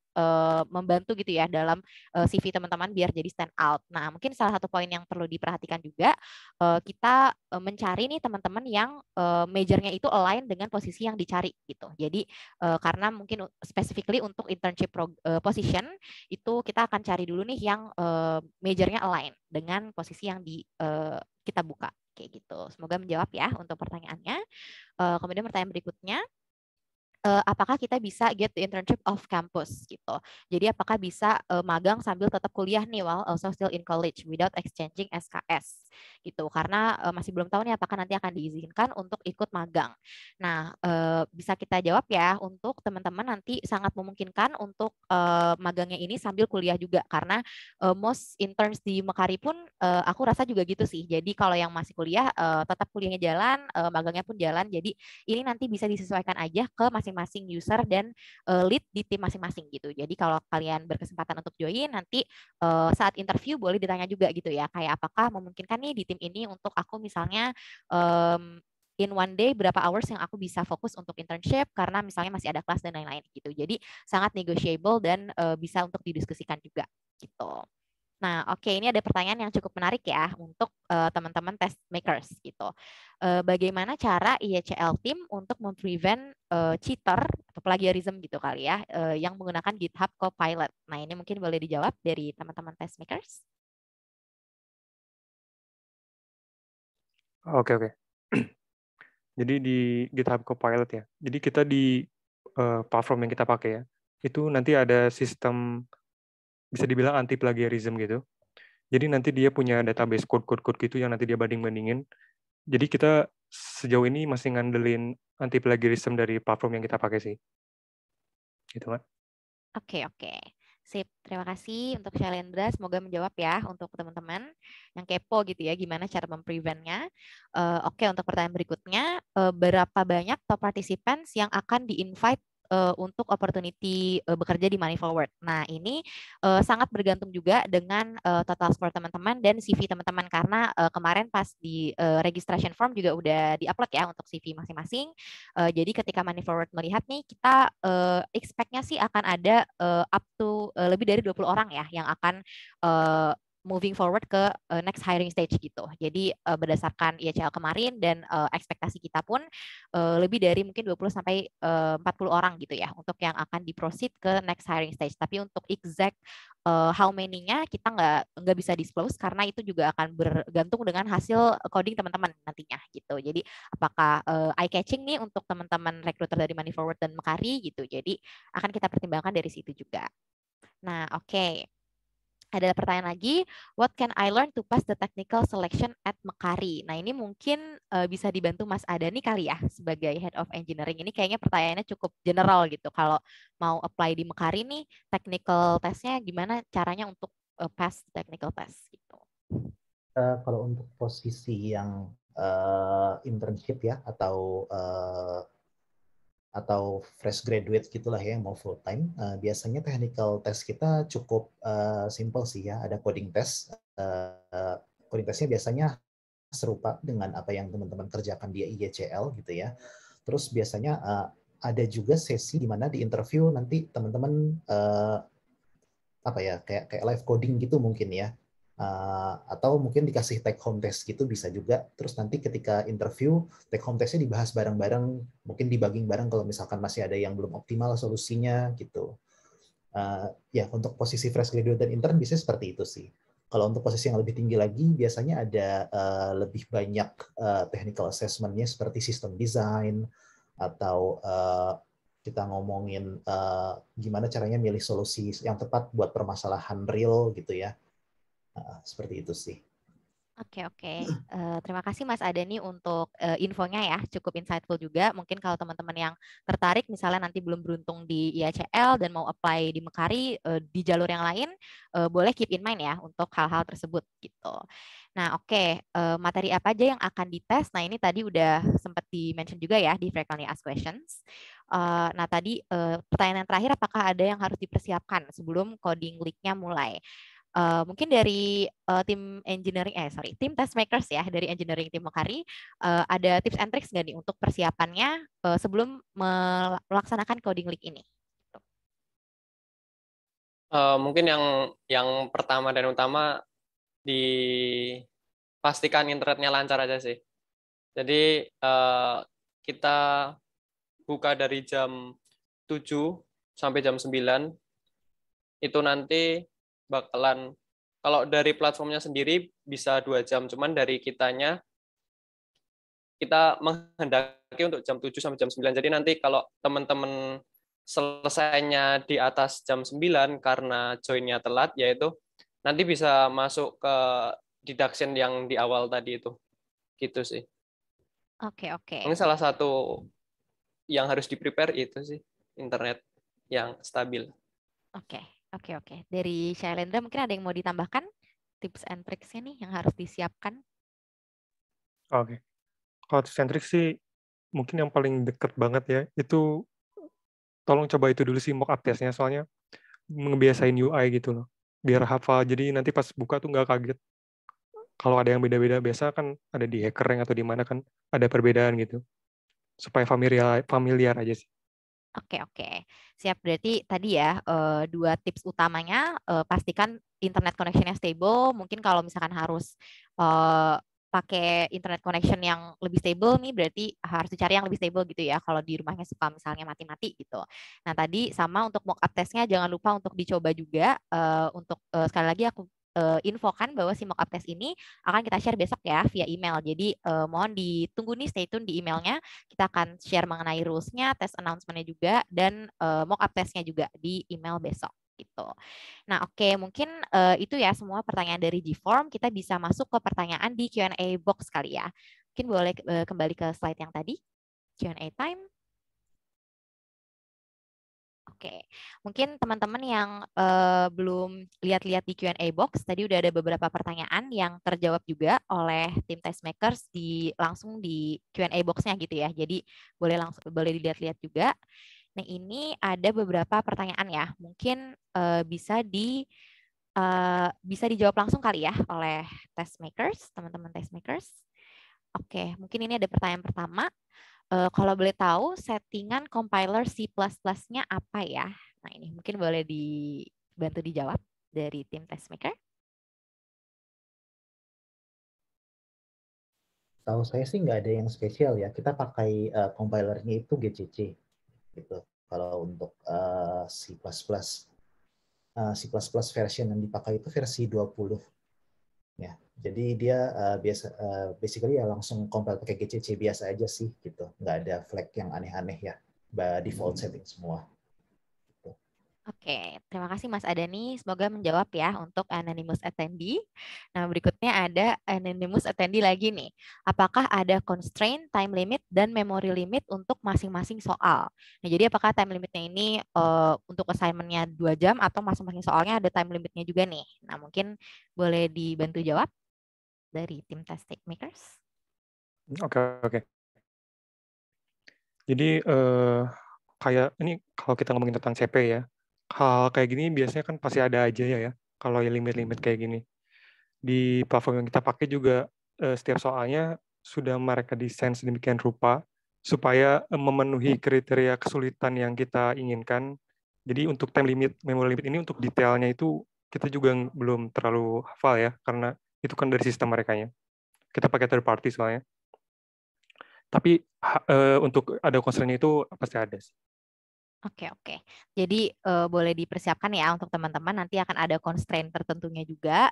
membantu gitu ya dalam CV teman-teman biar jadi stand out. Nah, mungkin salah satu poin yang perlu diperhatikan juga, kita mencari nih teman-teman yang majornya itu align dengan posisi yang dicari gitu. Jadi karena mungkin specifically untuk internship position itu kita akan cari dulu nih yang majornya align dengan posisi yang kita buka kayak gitu. Semoga menjawab ya untuk pertanyaannya. Kemudian pertanyaan berikutnya, apakah kita bisa get the internship off campus gitu. Jadi apakah bisa magang sambil tetap kuliah nih while also still in college without exchanging SKS gitu. Karena masih belum tahu nih apakah nanti akan diizinkan untuk ikut magang. Nah, bisa kita jawab ya, untuk teman-teman nanti sangat memungkinkan untuk magangnya ini sambil kuliah juga, karena most interns di Mekari pun aku rasa juga gitu sih. Jadi kalau yang masih kuliah tetap kuliahnya jalan, magangnya pun jalan. Jadi ini nanti bisa disesuaikan aja ke masing-masing user dan lead di tim masing-masing gitu. Jadi kalau kalian berkesempatan untuk join, nanti saat interview boleh ditanya juga gitu ya, kayak apakah memungkinkan nih di tim ini untuk aku misalnya in one day berapa hours yang aku bisa fokus untuk internship karena misalnya masih ada kelas dan lain-lain gitu. Jadi sangat negotiable dan bisa untuk didiskusikan juga gitu. Nah, oke, ini ada pertanyaan yang cukup menarik ya untuk teman-teman test makers gitu. Bagaimana cara IECL team untuk memprevent cheater atau plagiarism gitu kali ya, yang menggunakan GitHub Copilot. Nah, ini mungkin boleh dijawab dari teman-teman test makers. Oke. Jadi di GitHub Copilot ya. Jadi kita di platform yang kita pakai ya, itu nanti ada sistem bisa dibilang anti plagiarism gitu. Jadi nanti dia punya database code-code gitu yang nanti dia banding-bandingin. Jadi kita sejauh ini masih ngandelin anti plagiarism dari platform yang kita pakai sih. Gitu kan. Oke. Sip, terima kasih untuk Shalendra. Semoga menjawab ya untuk teman-teman yang kepo gitu ya, gimana cara mempreventnya. Oke, untuk pertanyaan berikutnya, berapa banyak top participants yang akan di-invite untuk opportunity bekerja di Money Forward. Nah, ini sangat bergantung juga dengan total score teman-teman dan CV teman-teman, karena kemarin pas di registration form juga udah di-upload ya untuk CV masing-masing. Jadi ketika Money Forward melihat nih, kita expect-nya sih akan ada up to lebih dari 20 orang ya yang akan moving forward ke next hiring stage gitu. Jadi berdasarkan IECL kemarin dan ekspektasi kita pun lebih dari mungkin 20 sampai 40 orang gitu ya untuk yang akan diproceed ke next hiring stage. Tapi untuk exact how many-nya kita nggak bisa disclose karena itu juga akan bergantung dengan hasil coding teman-teman nantinya gitu. Jadi apakah eye catching nih untuk teman-teman recruiter dari Money Forward dan Mekari gitu. Jadi akan kita pertimbangkan dari situ juga. Nah, oke. Ada pertanyaan lagi, what can I learn to pass the technical selection at Mekari? Nah, ini mungkin bisa dibantu Mas Adani kali ya sebagai Head of Engineering. Ini kayaknya pertanyaannya cukup general gitu. Kalau mau apply di Mekari nih, technical testnya gimana caranya untuk pass technical test gitu. Kalau untuk posisi yang internship ya atau fresh graduate gitulah ya yang mau full time, biasanya technical test kita cukup simple sih ya. Ada coding test. Coding testnya biasanya serupa dengan apa yang teman-teman kerjakan di IECL gitu ya. Terus biasanya ada juga sesi di mana di interview nanti teman-teman kayak live coding gitu mungkin ya. Atau mungkin dikasih take home test gitu bisa juga. Terus nanti ketika interview, take home testnya dibahas bareng-bareng, mungkin debugging bareng kalau misalkan masih ada yang belum optimal solusinya gitu. Ya untuk posisi fresh graduate dan intern biasanya seperti itu sih. Kalau untuk posisi yang lebih tinggi lagi, biasanya ada lebih banyak technical assessment-nya seperti system design, atau kita ngomongin gimana caranya milih solusi yang tepat buat permasalahan real gitu ya. Seperti itu sih. Oke. Terima kasih Mas Adani untuk infonya ya, cukup insightful juga. Mungkin kalau teman-teman yang tertarik, misalnya nanti belum beruntung di IACL dan mau apply di Mekari di jalur yang lain, boleh keep in mind ya untuk hal-hal tersebut gitu. Nah, oke. Materi apa aja yang akan dites? Nah, ini tadi udah sempat di-mention juga ya di frequently asked questions. Nah, tadi pertanyaan yang terakhir, apakah ada yang harus dipersiapkan sebelum coding league-nya mulai? Mungkin dari tim engineering, tim test makers ya, dari engineering tim Mekari, ada tips and tricks nggak nih untuk persiapannya sebelum melaksanakan coding league ini? Mungkin yang pertama dan utama, dipastikan internetnya lancar aja sih. Jadi kita buka dari jam 7 sampai jam 9, itu nanti bakalan, kalau dari platformnya sendiri bisa 2 jam, cuman dari kita menghendaki untuk jam 7 sampai jam 9. Jadi nanti kalau teman-teman selesainya di atas jam 9 karena joinnya telat, yaitu nanti bisa masuk ke deduction yang di awal tadi itu. Gitu sih. Oke. Ini salah satu yang harus di-prepare itu sih, internet yang stabil. Oke. Dari Shailendra mungkin ada yang mau ditambahkan? Tips and tricks-nya nih yang harus disiapkan? Oke. Kalau tips and tricks sih, mungkin yang paling deket banget ya, itu tolong coba itu dulu sih mock up testnya, soalnya ngebiasain UI gitu loh. Biar hafal, jadi nanti pas buka tuh nggak kaget. Kalau ada yang beda-beda, biasa kan ada di Hackering atau di mana kan ada perbedaan gitu. Supaya familiar aja sih. Oke. Siap, berarti tadi ya 2 tips utamanya, pastikan internet connection-nya stable. Mungkin kalau misalkan harus pakai internet connection yang lebih stable nih, berarti harus dicari yang lebih stable gitu ya, kalau di rumahnya suka misalnya mati-mati gitu. Nah, tadi sama untuk mock up test-nya jangan lupa untuk dicoba juga. Untuk sekali lagi aku infokan bahwa si mock up test ini akan kita share besok ya via email. Jadi mohon ditunggu nih, stay tune di emailnya. Kita akan share mengenai rules-nya, test announcement-nya juga, dan mock up test-nya juga di email besok gitu. Nah, oke, mungkin itu ya semua pertanyaan dari G-Form. Kita bisa masuk ke pertanyaan di Q&A box kali ya. Mungkin boleh kembali ke slide yang tadi, Q&A time. Oke, mungkin teman-teman yang belum lihat-lihat di Q&A box, tadi udah ada beberapa pertanyaan yang terjawab juga oleh tim Tastemakers langsung di Q&A box-nya gitu ya. Jadi boleh dilihat-lihat juga. Nah, ini ada beberapa pertanyaan ya. Mungkin bisa dijawab langsung kali ya oleh Tastemakers, teman-teman Tastemakers. Oke, mungkin ini ada pertanyaan pertama. Kalau boleh tahu, settingan compiler C++-nya apa ya? Nah, ini mungkin boleh dibantu dijawab dari tim Testmaker. Tahu saya sih nggak ada yang spesial ya. Kita pakai compilernya itu GCC gitu. Kalau untuk C++, C++ version yang dipakai itu versi 20. Ya, jadi dia basically ya langsung compile pakai GCC biasa aja sih gitu. Nggak ada flag yang aneh-aneh ya. Default setting semua. Oke, terima kasih Mas Adani. Semoga menjawab ya untuk anonymous attendee. Nah, berikutnya ada anonymous attendee lagi nih. Apakah ada constraint, time limit, dan memory limit untuk masing-masing soal? Nah, jadi apakah time limitnya ini untuk assignment-nya 2 jam atau masing-masing soalnya ada time limitnya juga nih? Nah, mungkin boleh dibantu jawab dari tim Tastemakers. Oke. Jadi kayak ini kalau kita ngomongin tentang CP ya, hal kayak gini biasanya kan pasti ada aja ya, kalau yang limit-limit kayak gini. Di platform yang kita pakai juga setiap soalnya sudah mereka desain sedemikian rupa supaya memenuhi kriteria kesulitan yang kita inginkan. Jadi untuk time limit, memory limit ini untuk detailnya itu kita juga belum terlalu hafal ya, karena itu kan dari sistem merekanya. Kita pakai third party soalnya. Tapi untuk ada constraint itu pasti ada sih. Oke. Jadi boleh dipersiapkan ya untuk teman-teman, nanti akan ada constraint tertentunya juga.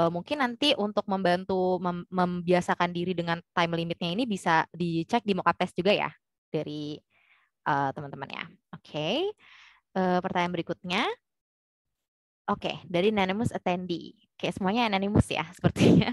Mungkin nanti untuk membantu membiasakan diri dengan time limitnya ini bisa dicek di mockup test juga ya dari teman-teman ya. Oke. Pertanyaan berikutnya. Oke, dari anonymous attendee. Oke, semuanya anonymous ya sepertinya.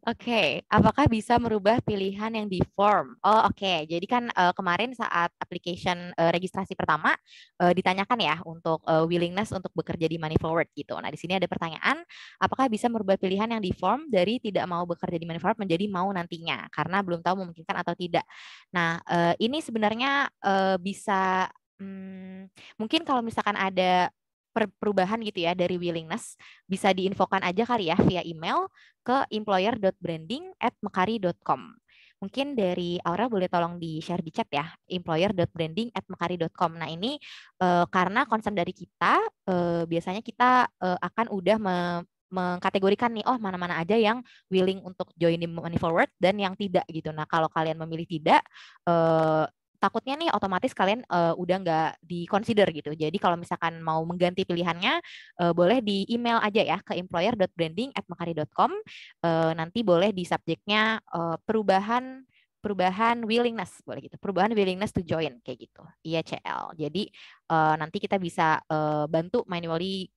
Oke, apakah bisa merubah pilihan yang di form? Oh, oke. Jadi kan kemarin saat application registrasi pertama ditanyakan ya untuk willingness untuk bekerja di Money Forward gitu. Nah, di sini ada pertanyaan, apakah bisa merubah pilihan yang di form dari tidak mau bekerja di Money Forward menjadi mau nantinya karena belum tahu memungkinkan atau tidak. Nah, ini sebenarnya bisa mungkin kalau misalkan ada perubahan gitu ya dari willingness, bisa diinfokan aja kali ya via email ke employer.branding@mekari.com. Mungkin dari Aura boleh tolong di-share di chat ya, employer.branding@mekari.com. Nah, ini karena concern dari kita, biasanya kita akan udah mengkategorikan nih, oh mana-mana aja yang willing untuk join di Money Forward dan yang tidak gitu. Nah, kalau kalian memilih tidak, takutnya nih otomatis kalian udah nggak di-consider gitu. Jadi kalau misalkan mau mengganti pilihannya, boleh di email aja ya ke employer.branding@mekari.com. Nanti boleh di subjeknya perubahan willingness, boleh gitu. Perubahan willingness to join kayak gitu. IACL. Jadi nanti kita bisa bantu manually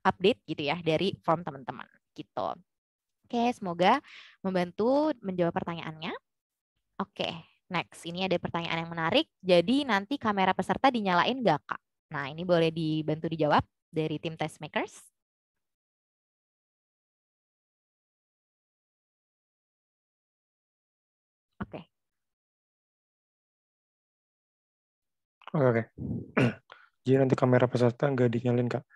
update gitu ya dari form teman-teman gitu. Oke, semoga membantu menjawab pertanyaannya. Oke, next. Ini ada pertanyaan yang menarik. Jadi nanti kamera peserta dinyalain nggak, Kak? Nah, ini boleh dibantu dijawab dari tim Testmakers. Oke. Oke. Jadi nanti kamera peserta nggak dinyalin, Kak.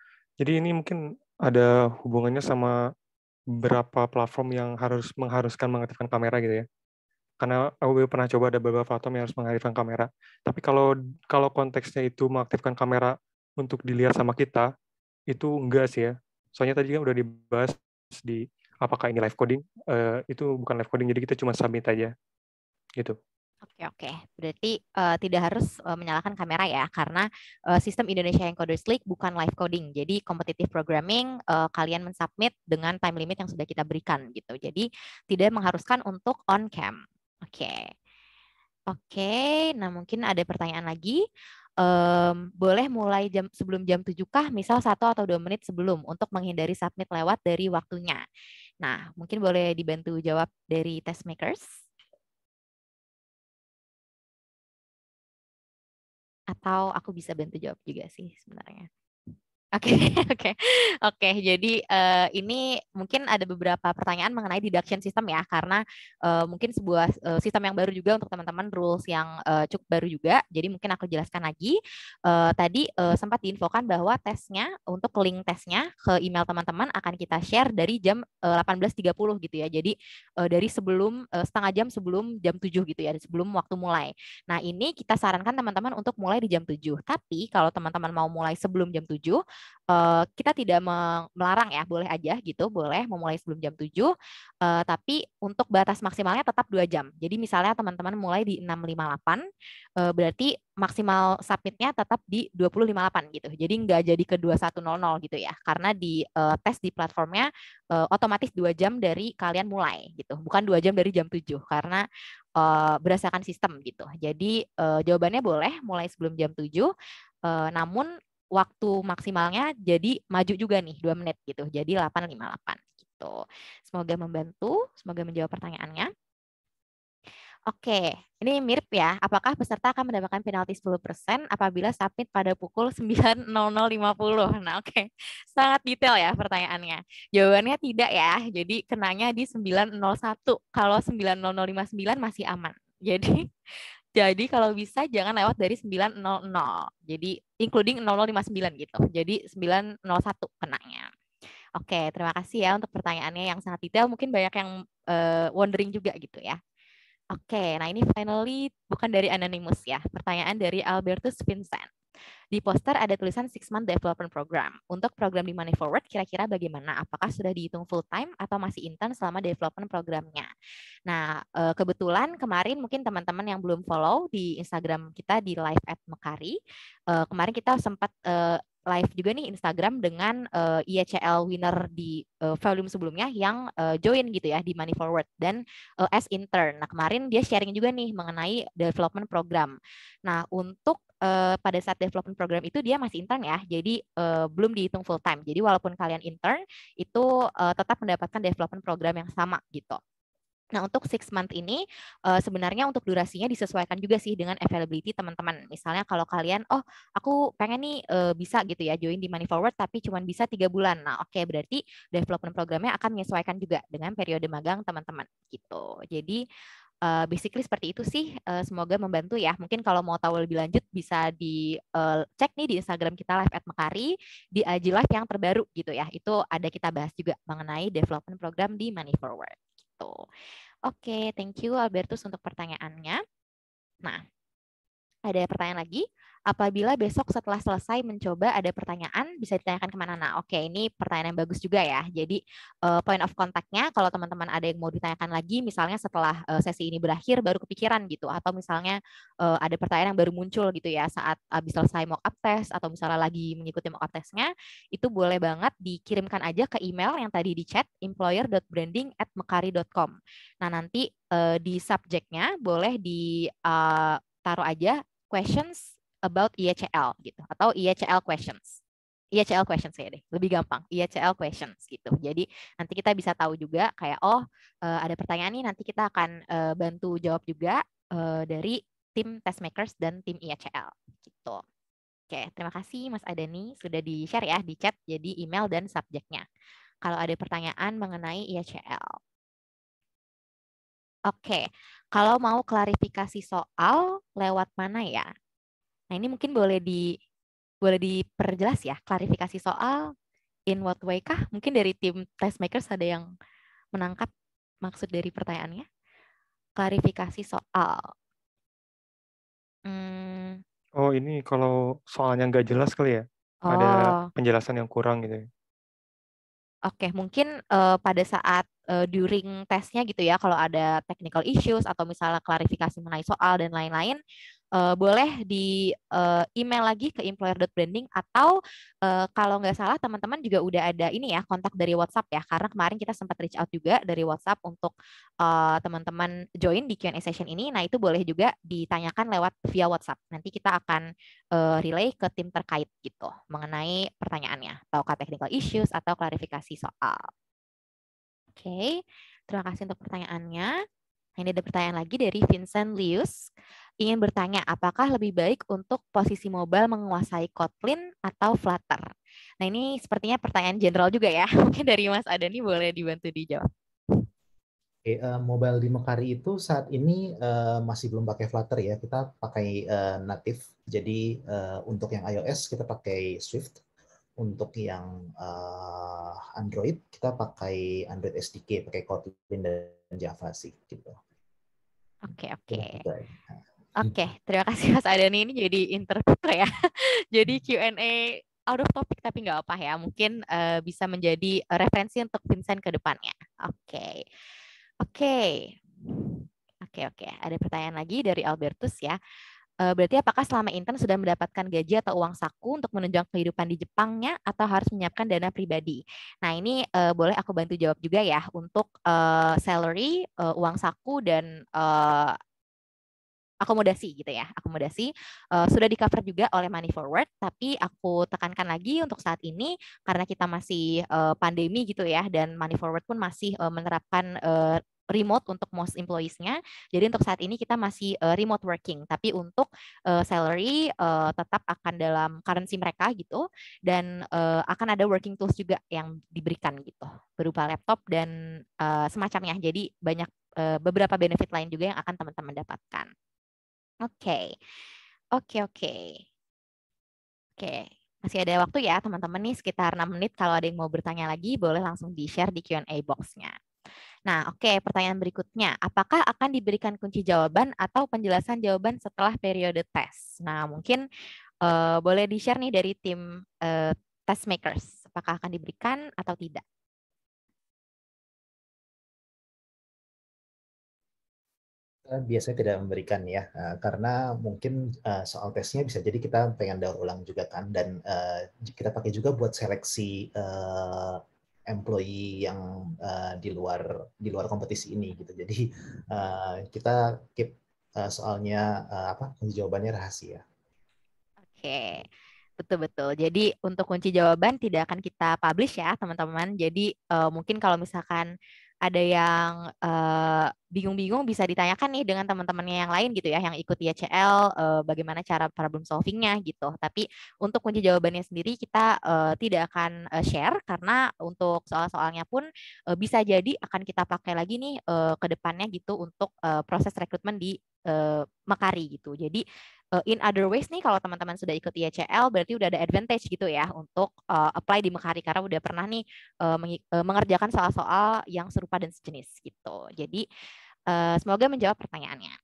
Jadi ini mungkin ada hubungannya sama beberapa platform yang mengharuskan mengaktifkan kamera gitu ya. Karena aku pernah coba ada beberapa platform yang harus mengaktifkan kamera. Tapi kalau konteksnya itu mengaktifkan kamera untuk dilihat sama kita, itu enggak sih ya. Soalnya tadi kan udah dibahas di apakah ini live coding, itu bukan live coding, jadi kita cuma submit aja gitu. Oke. Berarti tidak harus menyalakan kamera ya, karena sistem Indonesia Encoders League bukan live coding. Jadi competitive programming kalian mensubmit dengan time limit yang sudah kita berikan gitu. Jadi tidak mengharuskan untuk on cam. Oke. Nah mungkin ada pertanyaan lagi. Boleh mulai sebelum jam 7 kah? Misal 1 atau 2 menit sebelum untuk menghindari submit lewat dari waktunya. Nah mungkin boleh dibantu jawab dari Testmakers. Atau aku bisa bantu jawab juga sih sebenarnya. Oke. Jadi ini mungkin ada beberapa pertanyaan mengenai deduction system ya, karena mungkin sebuah sistem yang baru juga untuk teman-teman, rules yang cukup baru juga. Jadi mungkin aku jelaskan lagi. Tadi sempat diinfokan bahwa tesnya, untuk link tesnya ke email teman-teman akan kita share dari jam 18.30 gitu ya. Jadi dari setengah jam sebelum jam 7 gitu ya, sebelum waktu mulai. Nah ini kita sarankan teman-teman untuk mulai di jam 7. Tapi kalau teman-teman mau mulai sebelum jam 7, kita tidak melarang ya, boleh aja gitu, boleh memulai sebelum jam 7, tapi untuk batas maksimalnya tetap 2 jam. Jadi misalnya teman-teman mulai di 6.58, berarti maksimal submitnya tetap di 20.58 gitu. Jadi nggak jadi ke 21.00 gitu ya, karena di tes di platformnya otomatis 2 jam dari kalian mulai gitu, bukan 2 jam dari jam 7, karena berdasarkan sistem gitu. Jadi jawabannya boleh mulai sebelum jam 7, namun waktu maksimalnya jadi maju juga nih 2 menit gitu. Jadi 8.58 gitu. Semoga membantu, semoga menjawab pertanyaannya. Oke, ini mirip ya. Apakah peserta akan mendapatkan penalti 10% apabila submit pada pukul 9.00.50? Nah, oke. Sangat detail ya pertanyaannya. Jawabannya tidak ya. Jadi kenanya di 9.01. Kalau 9.00.59 masih aman. Jadi kalau bisa jangan lewat dari 9.00. Jadi including 00.59 gitu. Jadi 9.01 kenanya. Oke, terima kasih ya untuk pertanyaannya yang sangat detail. Mungkin banyak yang wondering juga gitu ya. Oke, nah ini finally bukan dari Anonymous ya. Pertanyaan dari Albertus Vincent. Di poster ada tulisan 6-month development program. Untuk program di Money Forward kira-kira bagaimana? Apakah sudah dihitung full time atau masih intern selama development programnya? Nah, kebetulan kemarin mungkin teman-teman yang belum follow di Instagram kita di live@mekari, kemarin kita sempat live juga nih Instagram dengan IECL winner di volume sebelumnya yang join gitu ya di Money Forward dan as intern. Nah, kemarin dia sharing juga nih mengenai development program. Nah, untuk pada saat development program itu dia masih intern ya, jadi belum dihitung full time. Jadi walaupun kalian intern itu tetap mendapatkan development program yang sama gitu. Nah, untuk 6 month ini sebenarnya untuk durasinya disesuaikan juga sih dengan availability teman-teman. Misalnya kalau kalian, oh aku pengen nih bisa gitu ya join di Money Forward tapi cuma bisa 3 bulan. Nah, oke, berarti development programnya akan menyesuaikan juga dengan periode magang teman-teman gitu. Jadi basically seperti itu sih, semoga membantu ya. Mungkin kalau mau tahu lebih lanjut bisa dicek nih di Instagram kita live@mekari di IG Live yang terbaru gitu ya. Itu ada kita bahas juga mengenai development program di Money Forward gitu. Oke, thank you Albertus untuk pertanyaannya. Nah, ada pertanyaan lagi. Apabila besok setelah selesai mencoba ada pertanyaan, bisa ditanyakan kemana? Nah, oke, ini pertanyaan yang bagus juga ya. Jadi, point of contact-nya, kalau teman-teman ada yang mau ditanyakan lagi, misalnya setelah sesi ini berakhir, baru kepikiran gitu. Atau misalnya ada pertanyaan yang baru muncul gitu ya, saat habis selesai mock up test, atau misalnya lagi mengikuti mock up test-nya, itu boleh banget dikirimkan aja ke email yang tadi di chat, employer.branding@mekari.com. Nah, nanti di subjek-nya boleh ditaruh aja questions about IECL gitu atau IECL questions. IECL questions ya deh, lebih gampang. IECL questions gitu. Jadi nanti kita bisa tahu juga kayak ada pertanyaan nih, nanti kita akan bantu jawab juga dari tim Testmakers dan tim IECL gitu. Oke, terima kasih Mas Adani sudah di-share ya di chat jadi email dan subjeknya. Kalau ada pertanyaan mengenai IECL. Oke, kalau mau klarifikasi soal lewat mana ya? Nah, ini mungkin boleh diperjelas ya, klarifikasi soal in what way kah? Mungkin dari tim Testmakers ada yang menangkap maksud dari pertanyaannya? Klarifikasi soal. Oh, ini kalau soalnya nggak jelas kali ya? Ada penjelasan yang kurang gitu ya? Oke, mungkin pada saat during tesnya gitu ya, kalau ada technical issues atau misalnya klarifikasi mengenai soal dan lain-lain, boleh di email lagi ke employer.branding atau kalau nggak salah teman-teman juga udah ada ini ya kontak dari WhatsApp ya, karena kemarin kita sempat reach out juga dari WhatsApp untuk teman-teman join di Q&A session ini. Nah, itu boleh juga ditanyakan lewat via WhatsApp. Nanti kita akan relay ke tim terkait gitu mengenai pertanyaannya, atau technical issues atau klarifikasi soal. Oke, terima kasih untuk pertanyaannya. Ini ada pertanyaan lagi dari Vincent Lius. Ingin bertanya, apakah lebih baik untuk posisi mobile menguasai Kotlin atau Flutter? Nah, ini sepertinya pertanyaan general juga ya. Mungkin dari Mas Adani boleh dibantu dijawab. Mobile di Mekari itu saat ini masih belum pakai Flutter ya. Kita pakai native. Jadi untuk yang iOS kita pakai Swift. Untuk yang Android kita pakai Android SDK, pakai Kotlin dan Java sih gitu. Oke. Oke, terima kasih Mas Adani, ini jadi interpreter ya. Jadi Q&A out of topic tapi nggak apa ya. Mungkin bisa menjadi referensi untuk Vincent ke depannya. Oke. Ada pertanyaan lagi dari Albertus ya. Berarti apakah selama intern sudah mendapatkan gaji atau uang saku untuk menunjang kehidupan di Jepangnya atau harus menyiapkan dana pribadi? Nah, ini boleh aku bantu jawab juga ya untuk salary, uang saku dan akomodasi gitu ya. Akomodasi sudah di-cover juga oleh Money Forward, tapi aku tekankan lagi untuk saat ini karena kita masih pandemi gitu ya, dan Money Forward pun masih menerapkan remote untuk most employees-nya. Jadi untuk saat ini kita masih remote working, tapi untuk salary tetap akan dalam currency mereka gitu, dan akan ada working tools juga yang diberikan gitu, berupa laptop dan semacamnya. Jadi banyak beberapa benefit lain juga yang akan teman-teman dapatkan. Oke. Masih ada waktu ya teman-teman nih, sekitar 6 menit. Kalau ada yang mau bertanya lagi, boleh langsung di-share di Q&A box-nya. Nah, pertanyaan berikutnya. Apakah akan diberikan kunci jawaban atau penjelasan jawaban setelah periode tes? Nah, mungkin Boleh di-share nih dari tim test makers, apakah akan diberikan atau tidak? Biasanya tidak memberikan ya, karena mungkin soal tesnya bisa jadi kita pengen daur ulang juga kan, dan kita pakai juga buat seleksi employee yang di luar kompetisi ini gitu. Jadi kita keep soalnya kunci jawabannya rahasia. Oke, betul-betul. Jadi untuk kunci jawaban tidak akan kita publish ya, teman-teman. Jadi mungkin kalau misalkan ada yang bingung-bingung bisa ditanyakan nih dengan teman-temannya yang lain gitu ya, yang ikut YCL, bagaimana cara problem solvingnya gitu. Tapi untuk kunci jawabannya sendiri kita tidak akan share karena untuk soal-soalnya pun bisa jadi akan kita pakai lagi nih ke depannya gitu untuk proses rekrutmen di Mekari gitu. Jadi in other ways nih kalau teman-teman sudah ikut YCL berarti udah ada advantage gitu ya untuk apply di Mekari karena udah pernah nih mengerjakan soal-soal yang serupa dan sejenis gitu. Jadi semoga menjawab pertanyaannya.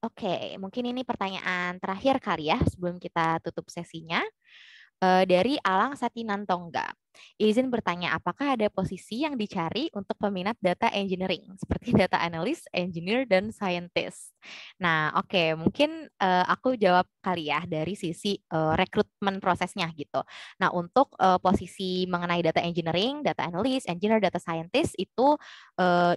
Oke, mungkin ini pertanyaan terakhir kali ya sebelum kita tutup sesinya. Dari Alang Satinantongga. Izin bertanya, apakah ada posisi yang dicari untuk peminat data engineering, seperti data analyst, engineer, dan scientist? Nah, oke, mungkin aku jawab kali ya dari sisi rekrutmen prosesnya gitu. Nah, untuk posisi mengenai data engineering, data analyst, engineer, data scientist itu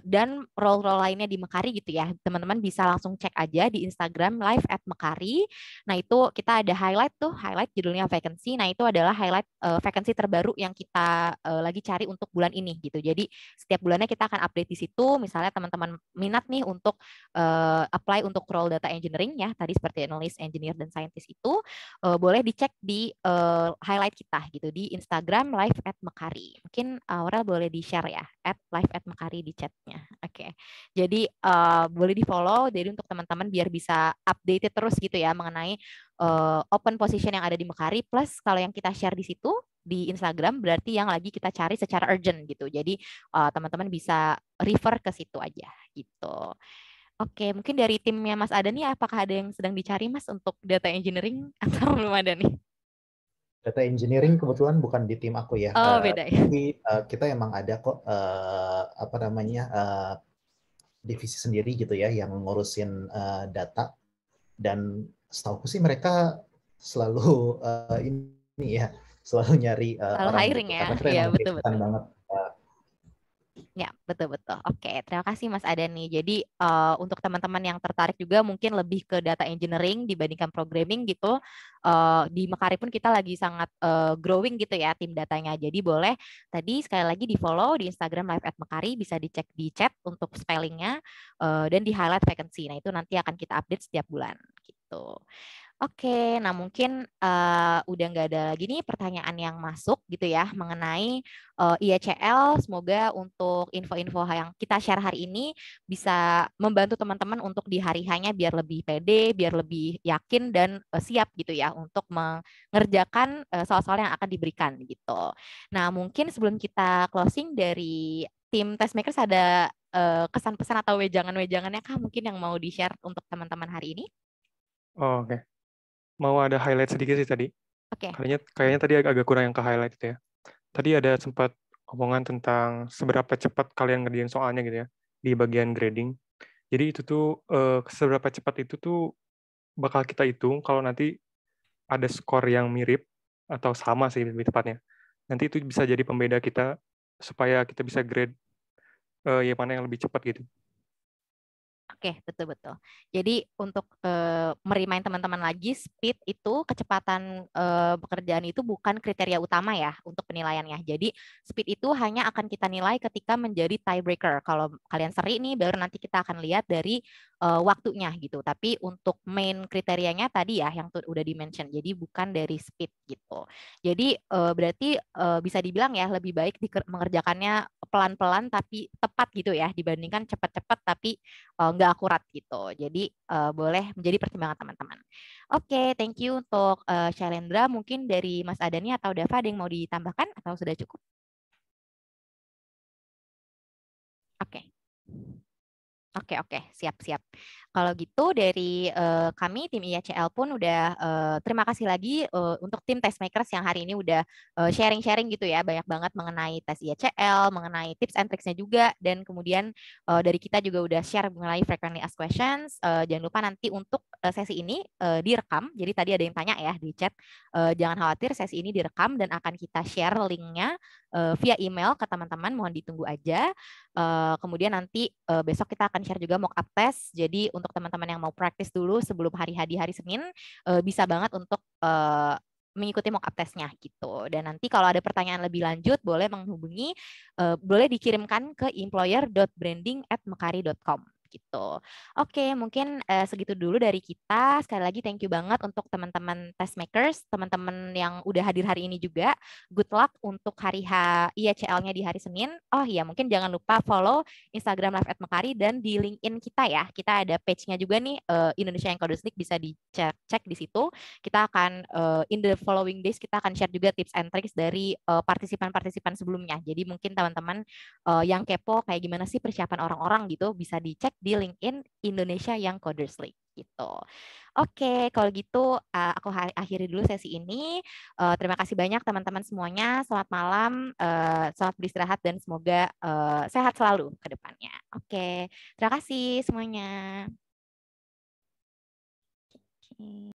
dan role-role lainnya di Mekari gitu ya, teman-teman bisa langsung cek aja di Instagram live@mekari. Nah, itu kita ada highlight judulnya vacancy. Nah, itu adalah highlight vacancy terbaru yang kita lagi cari untuk bulan ini gitu. Jadi, setiap bulannya kita akan update di situ. Misalnya teman-teman minat nih untuk apply untuk role data engineering ya, tadi seperti analyst, engineer, dan scientist itu boleh dicek di highlight kita gitu di Instagram live@mekari. Mungkin Aurel boleh di-share ya, @live@mekari di chatnya. Oke. Jadi boleh di-follow jadi untuk teman-teman biar bisa updated terus gitu ya mengenai open position yang ada di Mekari, plus kalau yang kita share di situ di Instagram berarti yang lagi kita cari secara urgent gitu. Jadi teman-teman bisa refer ke situ aja gitu. Oke, mungkin dari timnya Mas Ada nih, apakah ada yang sedang dicari Mas untuk data engineering atau belum ada nih? Data engineering kebetulan bukan di tim aku ya, Oh, beda ya. tapi kita emang ada kok divisi sendiri gitu ya yang ngurusin data, dan setahuku sih mereka selalu ini ya selalu nyari Selalu orang hiring gitu ya. karena kita Iya, emang gratisan betul-betul. banget. Ya, betul-betul. Oke, terima kasih Mas Adani. Jadi untuk teman-teman yang tertarik juga mungkin lebih ke data engineering dibandingkan programming gitu, di Mekari pun kita lagi sangat growing gitu ya tim datanya. Jadi boleh tadi sekali lagi di follow di Instagram live@mekari, bisa dicek di chat untuk spellingnya dan di highlight vacancy. Nah itu nanti akan kita update setiap bulan gitu. Oke, nah mungkin udah nggak ada lagi nih pertanyaan yang masuk gitu ya mengenai IECL. Semoga untuk info-info yang kita share hari ini bisa membantu teman-teman untuk di hari hanya biar lebih pede, biar lebih yakin dan siap gitu ya untuk mengerjakan soal-soal yang akan diberikan gitu. Nah mungkin sebelum kita closing dari tim Testmakers ada kesan pesan atau wejangan-wejangannya kah mungkin yang mau di-share untuk teman-teman hari ini? Oh, oke. Mau ada highlight sedikit sih tadi. Oke. Kayaknya tadi agak kurang yang ke highlight itu ya. Tadi ada sempat omongan tentang seberapa cepat kalian ngerjain soalnya gitu ya di bagian grading. Jadi itu tuh seberapa cepat itu tuh bakal kita hitung kalau nanti ada skor yang mirip atau sama sih lebih tepatnya. Nanti itu bisa jadi pembeda kita supaya kita bisa grade yang mana yang lebih cepat gitu. Oke, betul-betul. Jadi untuk merimain teman-teman lagi, speed itu kecepatan pekerjaan itu bukan kriteria utama ya untuk penilaiannya. Jadi speed itu hanya akan kita nilai ketika menjadi tiebreaker. Kalau kalian seri nih, baru nanti kita akan lihat dari waktunya gitu. Tapi untuk main kriterianya tadi ya yang udah di-mention. Jadi bukan dari speed gitu. Jadi berarti bisa dibilang ya lebih baik mengerjakannya pelan-pelan tapi tepat gitu ya dibandingkan cepat-cepat tapi nggak akurat gitu. Jadi boleh menjadi pertimbangan teman-teman. Oke, thank you untuk Shailendra. Mungkin dari Mas Adani atau Dava ada yang mau ditambahkan atau sudah cukup? Oke. Oke, siap. Kalau gitu dari kami tim IACL pun udah terima kasih lagi untuk tim Testmakers yang hari ini udah sharing-sharing gitu ya, banyak banget mengenai tes IACL, mengenai tips and tricksnya juga, dan kemudian dari kita juga udah share mengenai frequently asked questions. Jangan lupa nanti untuk sesi ini direkam, jadi tadi ada yang tanya ya di chat, jangan khawatir, sesi ini direkam dan akan kita share linknya via email ke teman-teman, mohon ditunggu aja. Kemudian nanti besok kita akan share juga mock up test, jadi untuk teman-teman yang mau praktis dulu sebelum hari Senin, bisa banget untuk mengikuti mock up testnya gitu. Dan nanti kalau ada pertanyaan lebih lanjut boleh menghubungi, boleh dikirimkan ke employer.branding@mekari.com gitu. Oke, mungkin segitu dulu dari kita. Sekali lagi thank you banget untuk teman-teman Testmakers, teman-teman yang udah hadir hari ini juga. Good luck untuk hari IACL-nya di hari Senin. Oh iya, mungkin jangan lupa follow Instagram Live @Mekari dan di LinkedIn kita ya. Kita ada page-nya juga nih, Indonesia Encoders League, bisa dicek di situ. Kita akan in the following days kita akan share juga tips and tricks dari partisipan-partisipan sebelumnya. Jadi mungkin teman-teman yang kepo kayak gimana sih persiapan orang-orang gitu, bisa dicek di LinkedIn Indonesia Young Coders League gitu. Oke, kalau gitu aku akhiri dulu sesi ini. Terima kasih banyak teman-teman semuanya. Selamat malam, selamat beristirahat dan semoga sehat selalu ke depannya. Oke, terima kasih semuanya. Oke.